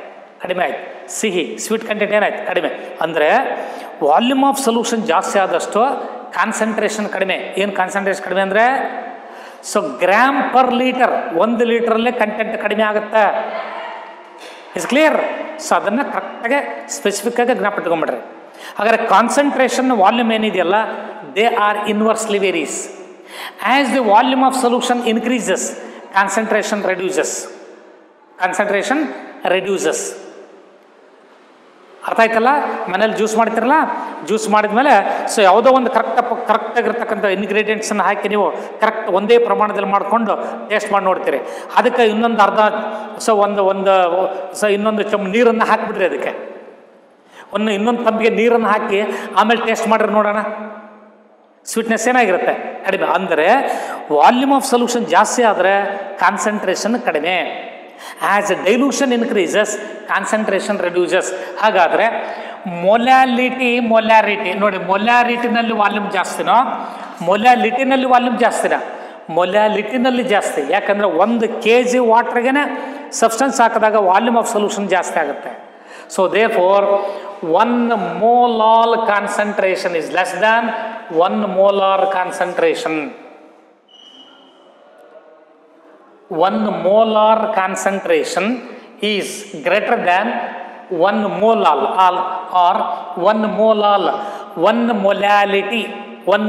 ಕಡಿಮೆ ಆಯ್ತು. ಸಿಹಿ ಸ್ವೀಟ್ ಕಂಟೆಂಟ್ ಏನಾಯ್ತು? ಕಡಿಮೆ. ಅಂದರೆ ವಾಲ್ಯೂಮ್ ಆಫ್ ಸೊಲ್ಯೂಷನ್ ಜಾಸ್ತಿ ಆದಷ್ಟು ಕಾನ್ಸಂಟ್ರೇಷನ್ ಕಡಿಮೆ. ಏನು ಕಾನ್ಸಂಟ್ರೇಷನ್ ಕಡಿಮೆ ಅಂದರೆ, ಸೊ ಗ್ರಾಮ್ ಪರ್ ಲೀಟರ್ 1 ಲೀಟ್ರಲ್ಲೇ ಕಂಟೆಂಟ್ ಕಡಿಮೆ ಆಗುತ್ತೆ. Is clear? ಸೊ ಅದನ್ನು ಕರೆಕ್ಟಾಗಿ ಸ್ಪೆಸಿಫಿಕ್ಕಾಗಿ ಜ್ಞಾಪಿಟ್ಕೊಂಬಿಡ್ರಿ. ಹಾಗಾದರೆ ಕಾನ್ಸಂಟ್ರೇಷನ್ ವಾಲ್ಯೂಮ್ ಏನಿದೆಯಲ್ಲ, they are inversely varies. As the volume of solution increases, concentration reduces. ಅರ್ಥ ಆಯ್ತಲ್ಲ? ಮನೇಲಿ ಜ್ಯೂಸ್ ಮಾಡ್ತಿರಲ್ಲ, ಜ್ಯೂಸ್ ಮಾಡಿದ್ಮೇಲೆ ಸೊ ಯಾವುದೋ ಒಂದು ಕರೆಕ್ಟಾಗಿರ್ತಕ್ಕಂಥ ಇಂಗ್ರೀಡಿಯೆಂಟ್ಸನ್ನು ಹಾಕಿ ನೀವು ಕರೆಕ್ಟ್ ಒಂದೇ ಪ್ರಮಾಣದಲ್ಲಿ ಮಾಡಿಕೊಂಡು ಟೇಸ್ಟ್ ಮಾಡಿ ನೋಡ್ತೀರಿ. ಅದಕ್ಕೆ ಇನ್ನೊಂದು ಅರ್ಧ ಇನ್ನೊಂದು ಚಮ್ ನೀರನ್ನು ಹಾಕಿಬಿಡ್ರಿ. ಅದಕ್ಕೆ ಇನ್ನೊಂದು ತಂಬಿಗೆ ನೀರನ್ನು ಹಾಕಿ ಆಮೇಲೆ ಟೇಸ್ಟ್ ಮಾಡಿರಿ ನೋಡೋಣ, ಸ್ವೀಟ್ನೆಸ್ ಏನಾಗಿರುತ್ತೆ? ಕಡಿಮೆ. ಅಂದರೆ ವಾಲ್ಯೂಮ್ ಆಫ್ ಸೊಲ್ಯೂಷನ್ ಜಾಸ್ತಿ ಆದರೆ ಕಾನ್ಸಂಟ್ರೇಷನ್ ಕಡಿಮೆ. As dilution increases, concentration reduces. ಹಾಗಾದರೆ ಮೊಲ್ಯಾರಿಟಿ ನೋಡಿ, ಮೊಲ್ಯಾರಿಟಿನಲ್ಲಿ ವಾಲ್ಯೂಮ್ ಜಾಸ್ತಿನೋ ಮೊಲ್ಯಾಲಿಟಿನಲ್ಲಿ ವಾಲ್ಯೂಮ್ ಜಾಸ್ತಿನಾ? ಮೊಲ್ಯಾಲಿಟಿನಲ್ಲಿ ಜಾಸ್ತಿ. ಯಾಕಂದರೆ 1 kg ವಾಟ್ರಿಗೆ ಸಬ್ಸ್ಟೆನ್ಸ್ ಹಾಕಿದಾಗ ವಾಲ್ಯೂಮ್ ಆಫ್ ಸೊಲ್ಯೂಷನ್ ಜಾಸ್ತಿ ಆಗುತ್ತೆ. So therefore 1 molal concentration is less than 1 molar concentration. 1 molar concentration is greater than 1 molal or 1 molal, 1 molality, 1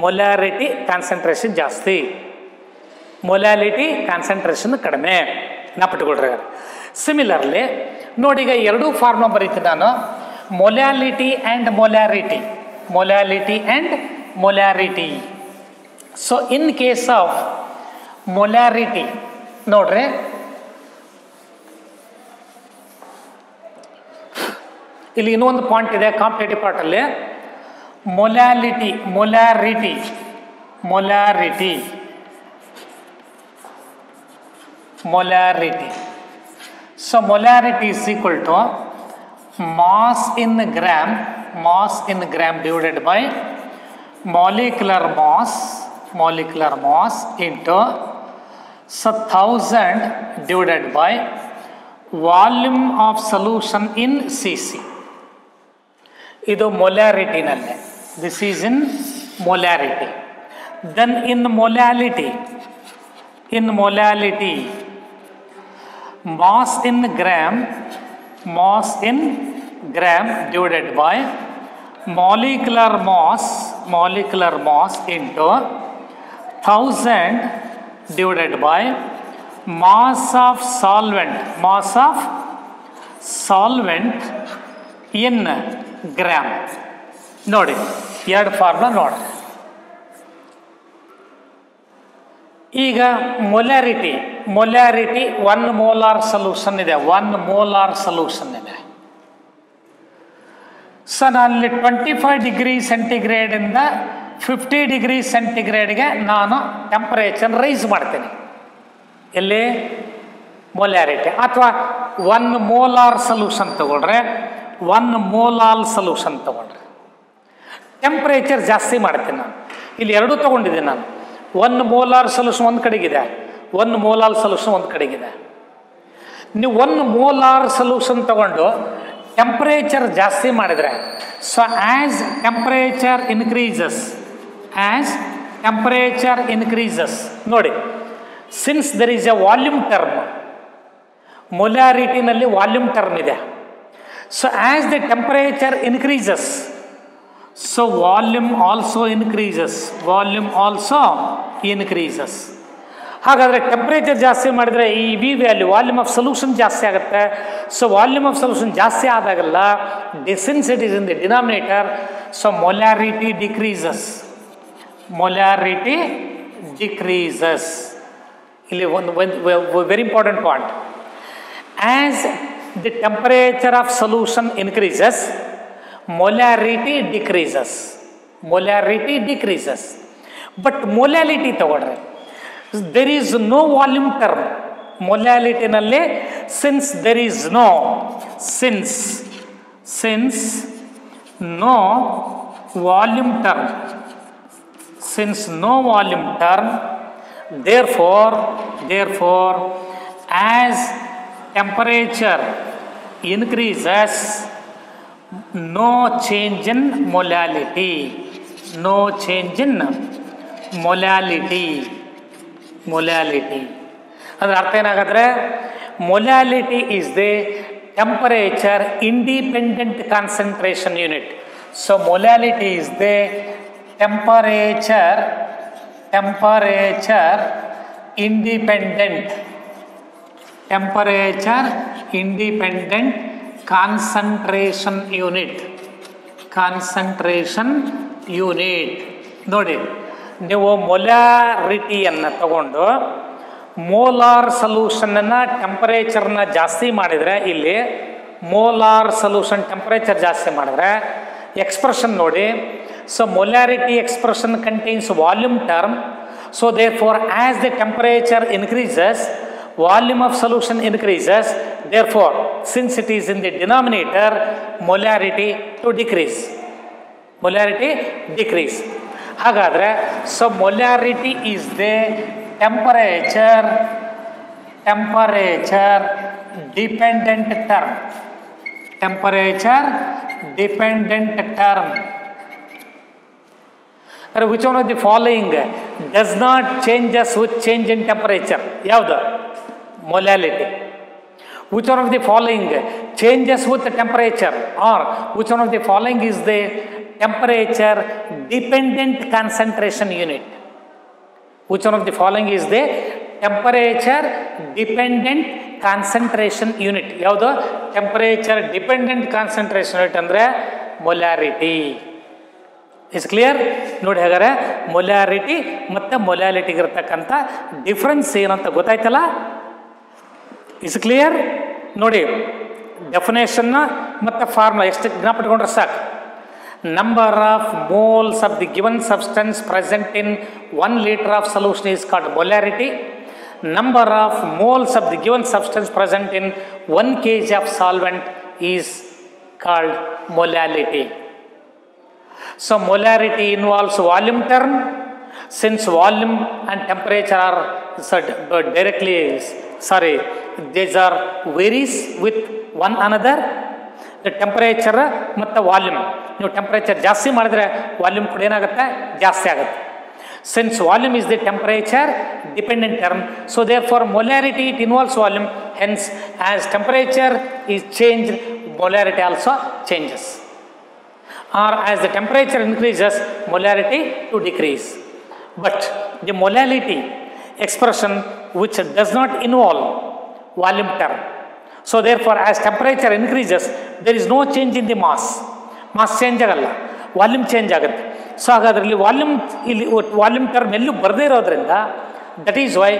molarity concentration ಜಾಸ್ತಿ, molality concentration ಕಡಿಮೆ. ನಾಪಿಟ್ಕೊಳ್ರಿ. ಸಿಮಿಲರ್ಲಿ ನೋಡಿ, ಈಗ 2 ಫಾರ್ಮುಲಾ ಬರೀತೀನಿ ನಾನು, molality and molarity. So in case of molarity ನೋಡ್ರಿ, ಇಲ್ಲಿ ಇನ್ನೊಂದು ಪಾಯಿಂಟ್ ಇದೆ ಕಾಂಪಿಟೇಟಿವ್ ಪಾರ್ಟಲ್ಲಿ, molarity molarity molarity molarity. So molarity is equal to mass in gram divided by molecular mass into 1000 divided by volume of solution in cc. ಇದು molarity ನಲ್ಲೇ, this is in molarity. Then in molality mass in gram divided by molecular mass into 1000 divided by mass of solvent in gram. ನೋಡಿ ಎರಡು formula ನೋಡಿ. ಈಗ molarity 1 molar solution ಇದೆ, 1 molar solution ಇದೆ. So ನಾನಲ್ಲಿ 25 degree ಸೆಂಟಿಗ್ರೇಡಿಂದ 50 degree ಸೆಂಟಿಗ್ರೇಡ್ಗೆ ನಾನು temperature rice ಮಾಡ್ತೀನಿ. ಎಲ್ಲಿ ಮೊಲ್ಯಾರಿಟಿ. ಅಥವಾ 1 ಮೋಲಾರ್ ಸೊಲ್ಯೂಷನ್ ತಗೊಳ್ರೆ 1 ಮೋಲಾಲ್ ಸೊಲ್ಯೂಷನ್ ತಗೊಂಡ್ರೆ ಟೆಂಪರೇಚರ್ ಜಾಸ್ತಿ ಮಾಡ್ತೀನಿ ನಾನು. ಇಲ್ಲಿ ಎರಡೂ ತೊಗೊಂಡಿದ್ದೀನಿ ನಾನು. 1 ಮೋಲಾರ್ ಸೊಲ್ಯೂಷನ್ ಒಂದು ಕಡೆಗಿದೆ, 1 ಮೋಲಾಲ್ ಸೊಲ್ಯೂಷನ್ ಒಂದು ಕಡೆಗಿದೆ. ನೀವು 1 ಮೋಲಾರ್ ಸೊಲ್ಯೂಷನ್ ತಗೊಂಡು ಟೆಂಪರೇಚರ್ ಜಾಸ್ತಿ ಮಾಡಿದರೆ, ಸೊ ಆ್ಯಸ್ ಟೆಂಪರೇಚರ್ ಇನ್ಕ್ರೀಸಸ್ ನೋಡಿ, since there is a volume term, ಮೊಲ್ಯಾರಿಟಿನಲ್ಲಿ ವಾಲ್ಯೂಮ್ ಟರ್ಮ್ ಇದೆ. So as the temperature increases, so volume also increases. ಹಾಗಾದರೆ ಟೆಂಪರೇಚರ್ ಜಾಸ್ತಿ ಮಾಡಿದರೆ ಈ V value volume of solution ಜಾಸ್ತಿ ಆಗುತ್ತೆ. ಸೊ ವಾಲ್ಯೂಮ್ ಆಫ್ ಸೊಲ್ಯೂಷನ್ ಜಾಸ್ತಿ ಆದಾಗಲ್ಲ, since it is in the denominator, so molarity decreases. ಇಲ್ಲಿ ಒಂದು very important point, as the temperature of solution increases molarity decreases. But molality ತಗೊಳ್ರೆ there is no volume term. ಮೊಲ್ಯಾಲಿಟಿನಲ್ಲಿ since no volume term, therefore as temperature increases, no change in molality. ಅದರ ಅರ್ಥ ಏನಾಗುತ್ತೆ? Molality is the temperature independent concentration unit. So molality is the temperature independent concentration unit. ನೋಡಿ, ನೀವು ಮೊಲ್ಯಾರಿಟಿಯನ್ನು ತಗೊಂಡು molar ಸೊಲ್ಯೂಷನನ್ನು ಟೆಂಪರೇಚರ್ನ ಜಾಸ್ತಿ ಮಾಡಿದರೆ, ಇಲ್ಲಿ molar solution temperature ಜಾಸ್ತಿ ಮಾಡಿದ್ರೆ ಎಕ್ಸ್ಪ್ರೆಷನ್ ನೋಡಿ. So molarity expression contains volume term. So therefore as the temperature increases, volume of solution increases. Therefore since it is in the denominator, molarity decrease. ಹಾಗಾದರೆ so molarity is the temperature dependent term. Which one of the following does not changes with change in temperature? ಯಾವುದು? Molality. Which one of the following changes with temperature, or which one of the following is the temperature dependent concentration unit? Which one of the following is the temperature dependent concentration unit? ಯಾವುದು? temperature dependent concentration unit ಅಂದರೆ molarity. Is clear? ನೋಡಿ, ಹಾಗಾದ್ರೆ molarity ಮತ್ತು ಮೊಲ್ಯಾಲಿಟಿಗೆ ಇರತಕ್ಕಂಥ difference ಏನಂತ ಗೊತ್ತಾಯ್ತಲ್ಲ? Is clear? ನೋಡಿ, ಡೆಫಿನೇಷನ್ನ ಮತ್ತು ಫಾರ್ಮುಲಾ ಎಷ್ಟು ಜ್ಞಾಪಕಗೊಂಡ್ರೆ ಸಾಕು. Number of moles of the given substance present in 1 liter of solution is called molarity. Number of moles of the given substance present in 1 kg of solvent is called molality. So molarity involves volume term. Since volume and temperature are these are varies with one another. The temperature ಮತ್ತು volume, ನೀವು temperature ಜಾಸ್ತಿ ಮಾಡಿದ್ರೆ volume ಕೂಡ ಏನಾಗುತ್ತೆ, ಜಾಸ್ತಿ ಆಗುತ್ತೆ. Since volume is the temperature dependent term, so therefore molarity it involves volume, hence as temperature is changed, molarity also changes, or as the temperature increases, molarity to decrease. But the molality expression which does not involve volume term, so therefore as temperature increases there is no change in the mass change ಆಗಲ್ಲ, volume change ಆಗುತ್ತೆ. So ಹಾಗಾದ್ರಲ್ಲಿ volume term ಎಲ್ಲೂ ಬರದೇ ಇರೋದ್ರಿಂದ that is why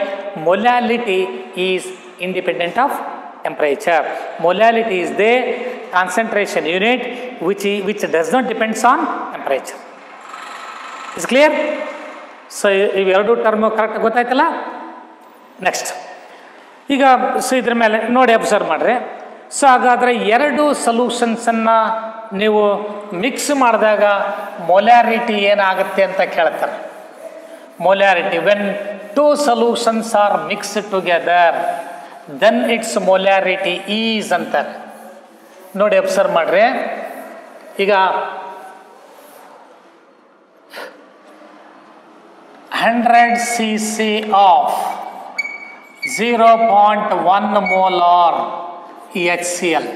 molality is independent of temperature. Molality is the concentration unit which does not depends on temperature. Is clear? So ಇವೆರಡು term ಕರೆಕ್ಟಾಗಿ ಗೊತ್ತಾಯ್ತಲ್ಲ. Next ಈಗ ಸೊ ಇದ್ರ ಮೇಲೆ ನೋಡಿ ಅಬ್ಸರ್ವ್ ಮಾಡಿರಿ. ಸೊ ಹಾಗಾದರೆ ಎರಡು ಸೊಲ್ಯೂಷನ್ಸನ್ನು ನೀವು ಮಿಕ್ಸ್ ಮಾಡಿದಾಗ ಮೊಲ್ಯಾರಿಟಿ ಏನಾಗುತ್ತೆ ಅಂತ ಕೇಳ್ತಾರೆ. Molarity when 2 solutions are mixed together then its molarity is ಅಂತಾರೆ. ನೋಡಿ ಅಬ್ಸರ್ವ್ ಮಾಡ್ರಿ. ಈಗ 100 cc ಆಫ್ 0.1 molar HCl.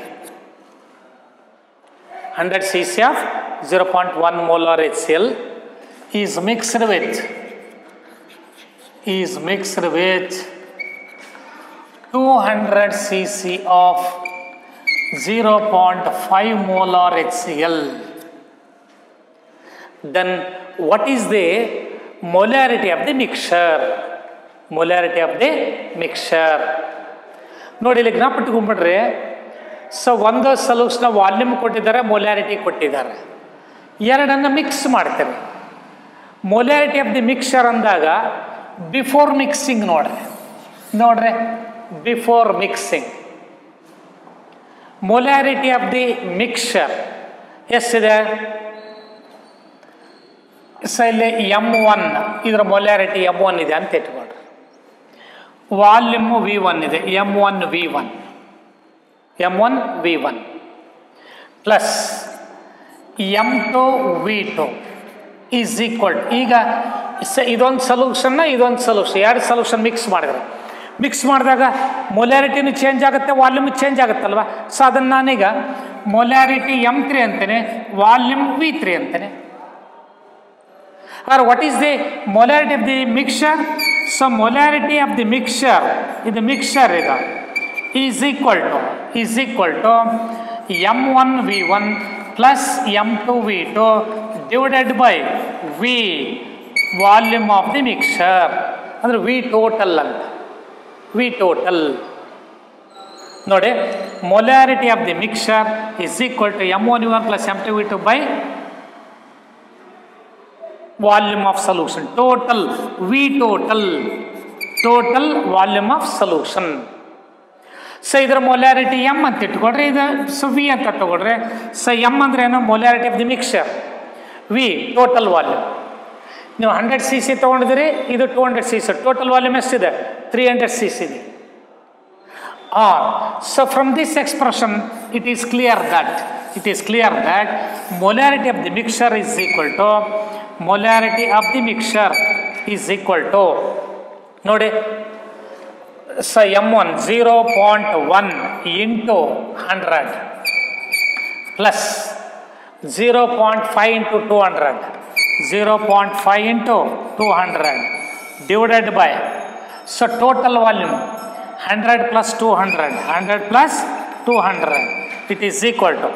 100 cc of 0.1 molar HCl is mixed with 200 cc of 0.5 molar HCl. Then what is the molarity of the mixture? Molarity of the mixture. ನೋಡಿ ಇಲ್ಲಿ ಜ್ಞಾಪಕಟ್ಕೊಂಡ್ಬಿಡ್ರಿ. So ಒಂದು solution volume ಕೊಟ್ಟಿದ್ದಾರೆ, molarity ಕೊಟ್ಟಿದ್ದಾರೆ, ಎರಡನ್ನು mix ಮಾಡ್ತಾರೆ. Molarity of the mixer ಅಂದಾಗ before mixing ನೋಡ್ರಿ before mixing molarity of the mixer ಎಷ್ಟಿದೆ? ಸೊ ಇಲ್ಲಿ M1 ಇದರ ಮೊಲ್ಯಾರಿಟಿ M1 ಇದೆ ಅಂತ ಇಟ್ಕೊಳ್ರಿ. ವಾಲ್ಯೂಮು V1 ಇದೆ, M1V1 plus M2V2 is equal. ಈಗ ಇದೊಂದು ಸೊಲ್ಯೂಷನ್ನ ಇದೊಂದು ಸೊಲ್ಯೂಷನ್, ಎರಡು ಸೊಲ್ಯೂಷನ್ ಮಿಕ್ಸ್ ಮಾಡಿದಾಗ ಮೊಲ್ಯಾರಿಟಿನೂ ಚೇಂಜ್ ಆಗುತ್ತೆ, ವಾಲ್ಯೂಮ್ ಚೇಂಜ್ ಆಗುತ್ತಲ್ವ. ಸೊ ಅದನ್ನು ನಾನೀಗ ಮೊಲ್ಯಾರಿಟಿ M3 ಅಂತೇನೆ, ವಾಲ್ಯೂಮ್ V3 ಅಂತೇನೆ. or what is the molarity of the mixture? So molarity of the mixture is equal to M1V1 plus M2V2 divided by V volume of the mixture. ಅಂದರೆ V total ಅಂತ. V total ನೋಡಿ, molarity of the mixture is equal to M1V1 plus M2V2 by volume of solution. Total V total volume of solution. So ಇದರ molarity M ಅಂತ ಇಟ್ಕೊಡ್ರಿ, ಇದು so V ಅಂತ ತಗೊಳ್ರಿ. So M ಅಂದ್ರೆ ಏನು? Molarity of the mixer. V total volume. ನೀವು 100 cc ತೊಗೊಂಡಿದ್ದೀರಿ, ಇದು 200 cc. Total volume ಎಷ್ಟಿದೆ? 300 cc ಇದೆ. So from this expression it is clear that molarity of the mixture is equal to ನೋಡಿ, so M1 0.1 into 100 plus 0.5 into 200 0.5 into 200 divided by, so total volume 100 plus 200 it is equal to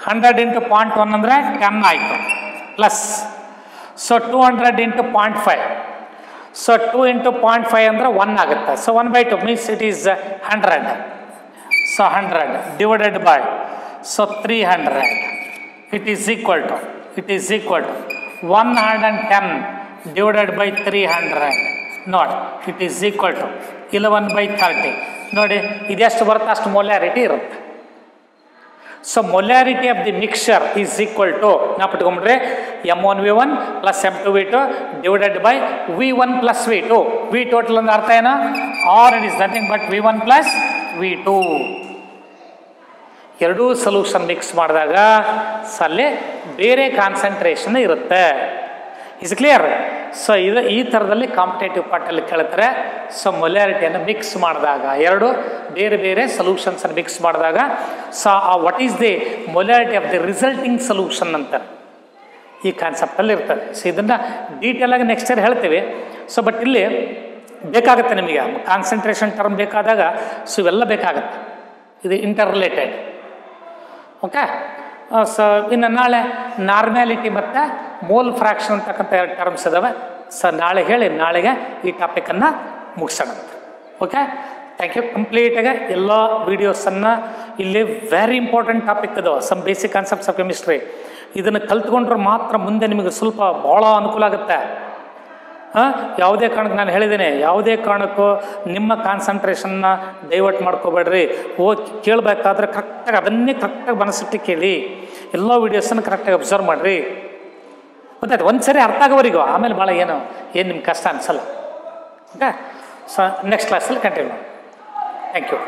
100 into 0.1 ಅಂದರೆ 10 ಆಯಿತು, plus so 200 into 0.5, so 2 into 0.5 ಅಂದರೆ 1 ಆಗುತ್ತೆ. So 1/2 means it is 100. So 100 divided by, so 300, it is equal to 110 divided by 300. ನೋಡಿ, it is equal to 11/30. ನೋಡಿ, ಇದೆಷ್ಟು ಬರುತ್ತೆ ಅಷ್ಟು molarity ಇರುತ್ತೆ. So molarity of the mixture is equal to ನಾವು ಪಟ್ಕೊಂಡ್ಬಿಟ್ರೆ M1V1 plus M2V2 divided by V1 plus V2. V total ಅಂದ್ರೆ ಅರ್ಥ ಏನು? Or it is nothing but V1 plus V2. ಎರಡೂ ಸೊಲ್ಯೂಷನ್ ಮಿಕ್ಸ್ ಮಾಡಿದಾಗ ಸಲ್ಲೇ ಬೇರೆ ಕಾನ್ಸಂಟ್ರೇಷನ್ ಇರುತ್ತೆ. Is clear? ಸೊ ಇದು ಈ ಥರದಲ್ಲಿ ಕಾಂಪಿಟೇಟಿವ್ ಪಾರ್ಟಲ್ಲಿ ಕೇಳ್ತಾರೆ. ಸೊ ಮೊಲ್ಯಾರಿಟಿಯನ್ನು ಮಿಕ್ಸ್ ಮಾಡಿದಾಗ, ಎರಡು ಬೇರೆ ಬೇರೆ ಸೊಲ್ಯೂಷನ್ಸನ್ನು ಮಿಕ್ಸ್ ಮಾಡಿದಾಗ so what is the molarity of the resulting solution ಅಂತಾರೆ. ಈ ಕಾನ್ಸೆಪ್ಟಲ್ಲಿ ಇರ್ತದೆ. ಸೊ ಇದನ್ನು ಡೀಟೇಲಾಗಿ ನೆಕ್ಸ್ಟ್ ಇಯರ್ ಹೇಳ್ತೀವಿ. ಸೊ ಬಟ್ ಇಲ್ಲಿ ಬೇಕಾಗುತ್ತೆ ನಿಮಗೆ ಕಾನ್ಸಂಟ್ರೇಷನ್ ಟರ್ಮ್ ಬೇಕಾದಾಗ ಸೊ ಇವೆಲ್ಲ ಬೇಕಾಗುತ್ತೆ. ಇದು ಇಂಟರ್ ರಿಲೇಟೆಡ್. ಓಕೆ. ಸೊ ಇನ್ನು ನಾಳೆ ನಾರ್ಮ್ಯಾಲಿಟಿ ಮತ್ತು ಮೋಲ್ ಫ್ರ್ಯಾಕ್ಷನ್ ಅಂತಕ್ಕಂಥ ಎರಡು ಟರ್ಮ್ಸ್ ಇದ್ದಾವೆ. ಸೊ ನಾಳೆ ಹೇಳಿ ನಾಳೆಗೆ ಈ ಟಾಪಿಕನ್ನು ಮುಗಿಸೋಣ. Okay, thank you. ಕಂಪ್ಲೀಟಾಗಿ ಎಲ್ಲ ವೀಡಿಯೋಸನ್ನು ಇಲ್ಲಿ ವೆರಿ ಇಂಪಾರ್ಟೆಂಟ್ ಟಾಪಿಕ್ ಇದು, some basic concepts of chemistry. ಇದನ್ನು ಕಲ್ತ್ಕೊಂಡ್ರೆ ಮಾತ್ರ ಮುಂದೆ ನಿಮಗೆ ಸ್ವಲ್ಪ ಭಾಳ ಅನುಕೂಲ ಆಗುತ್ತೆ. ಯಾವುದೇ ಕಾರಣಕ್ಕೆ ನಾನು ಹೇಳಿದ್ದೇನೆ, ಯಾವುದೇ ಕಾರಣಕ್ಕೂ ನಿಮ್ಮ ಕಾನ್ಸಂಟ್ರೇಷನ್ನ ಡೈವರ್ಟ್ ಮಾಡ್ಕೋಬೇಡ್ರಿ. ಕೇಳಬೇಕಾದ್ರೆ ಕರೆಕ್ಟಾಗಿ ಅದನ್ನೇ ಕರೆಕ್ಟಾಗಿ ಮನಸ್ಸಿಟ್ಟು ಕೇಳಿ. ಎಲ್ಲ ವೀಡಿಯೋಸನ್ನು ಕರೆಕ್ಟಾಗಿ ಅಬ್ಸರ್ವ್ ಮಾಡಿರಿ. ಗೊತ್ತಾಯ್ತು? ಒಂದು ಸರಿ ಅರ್ಥ ಆಗೋವರೆಗೂ ಆಮೇಲೆ ಭಾಳ ಏನು ನಿಮ್ಗೆ ಕಷ್ಟ ಅನಿಸಲ್ಲ. ಓಕೆ. ಸೊ ನೆಕ್ಸ್ಟ್ ಕ್ಲಾಸಲ್ಲಿ ಕಂಟಿನ್ಯೂ. Thank you.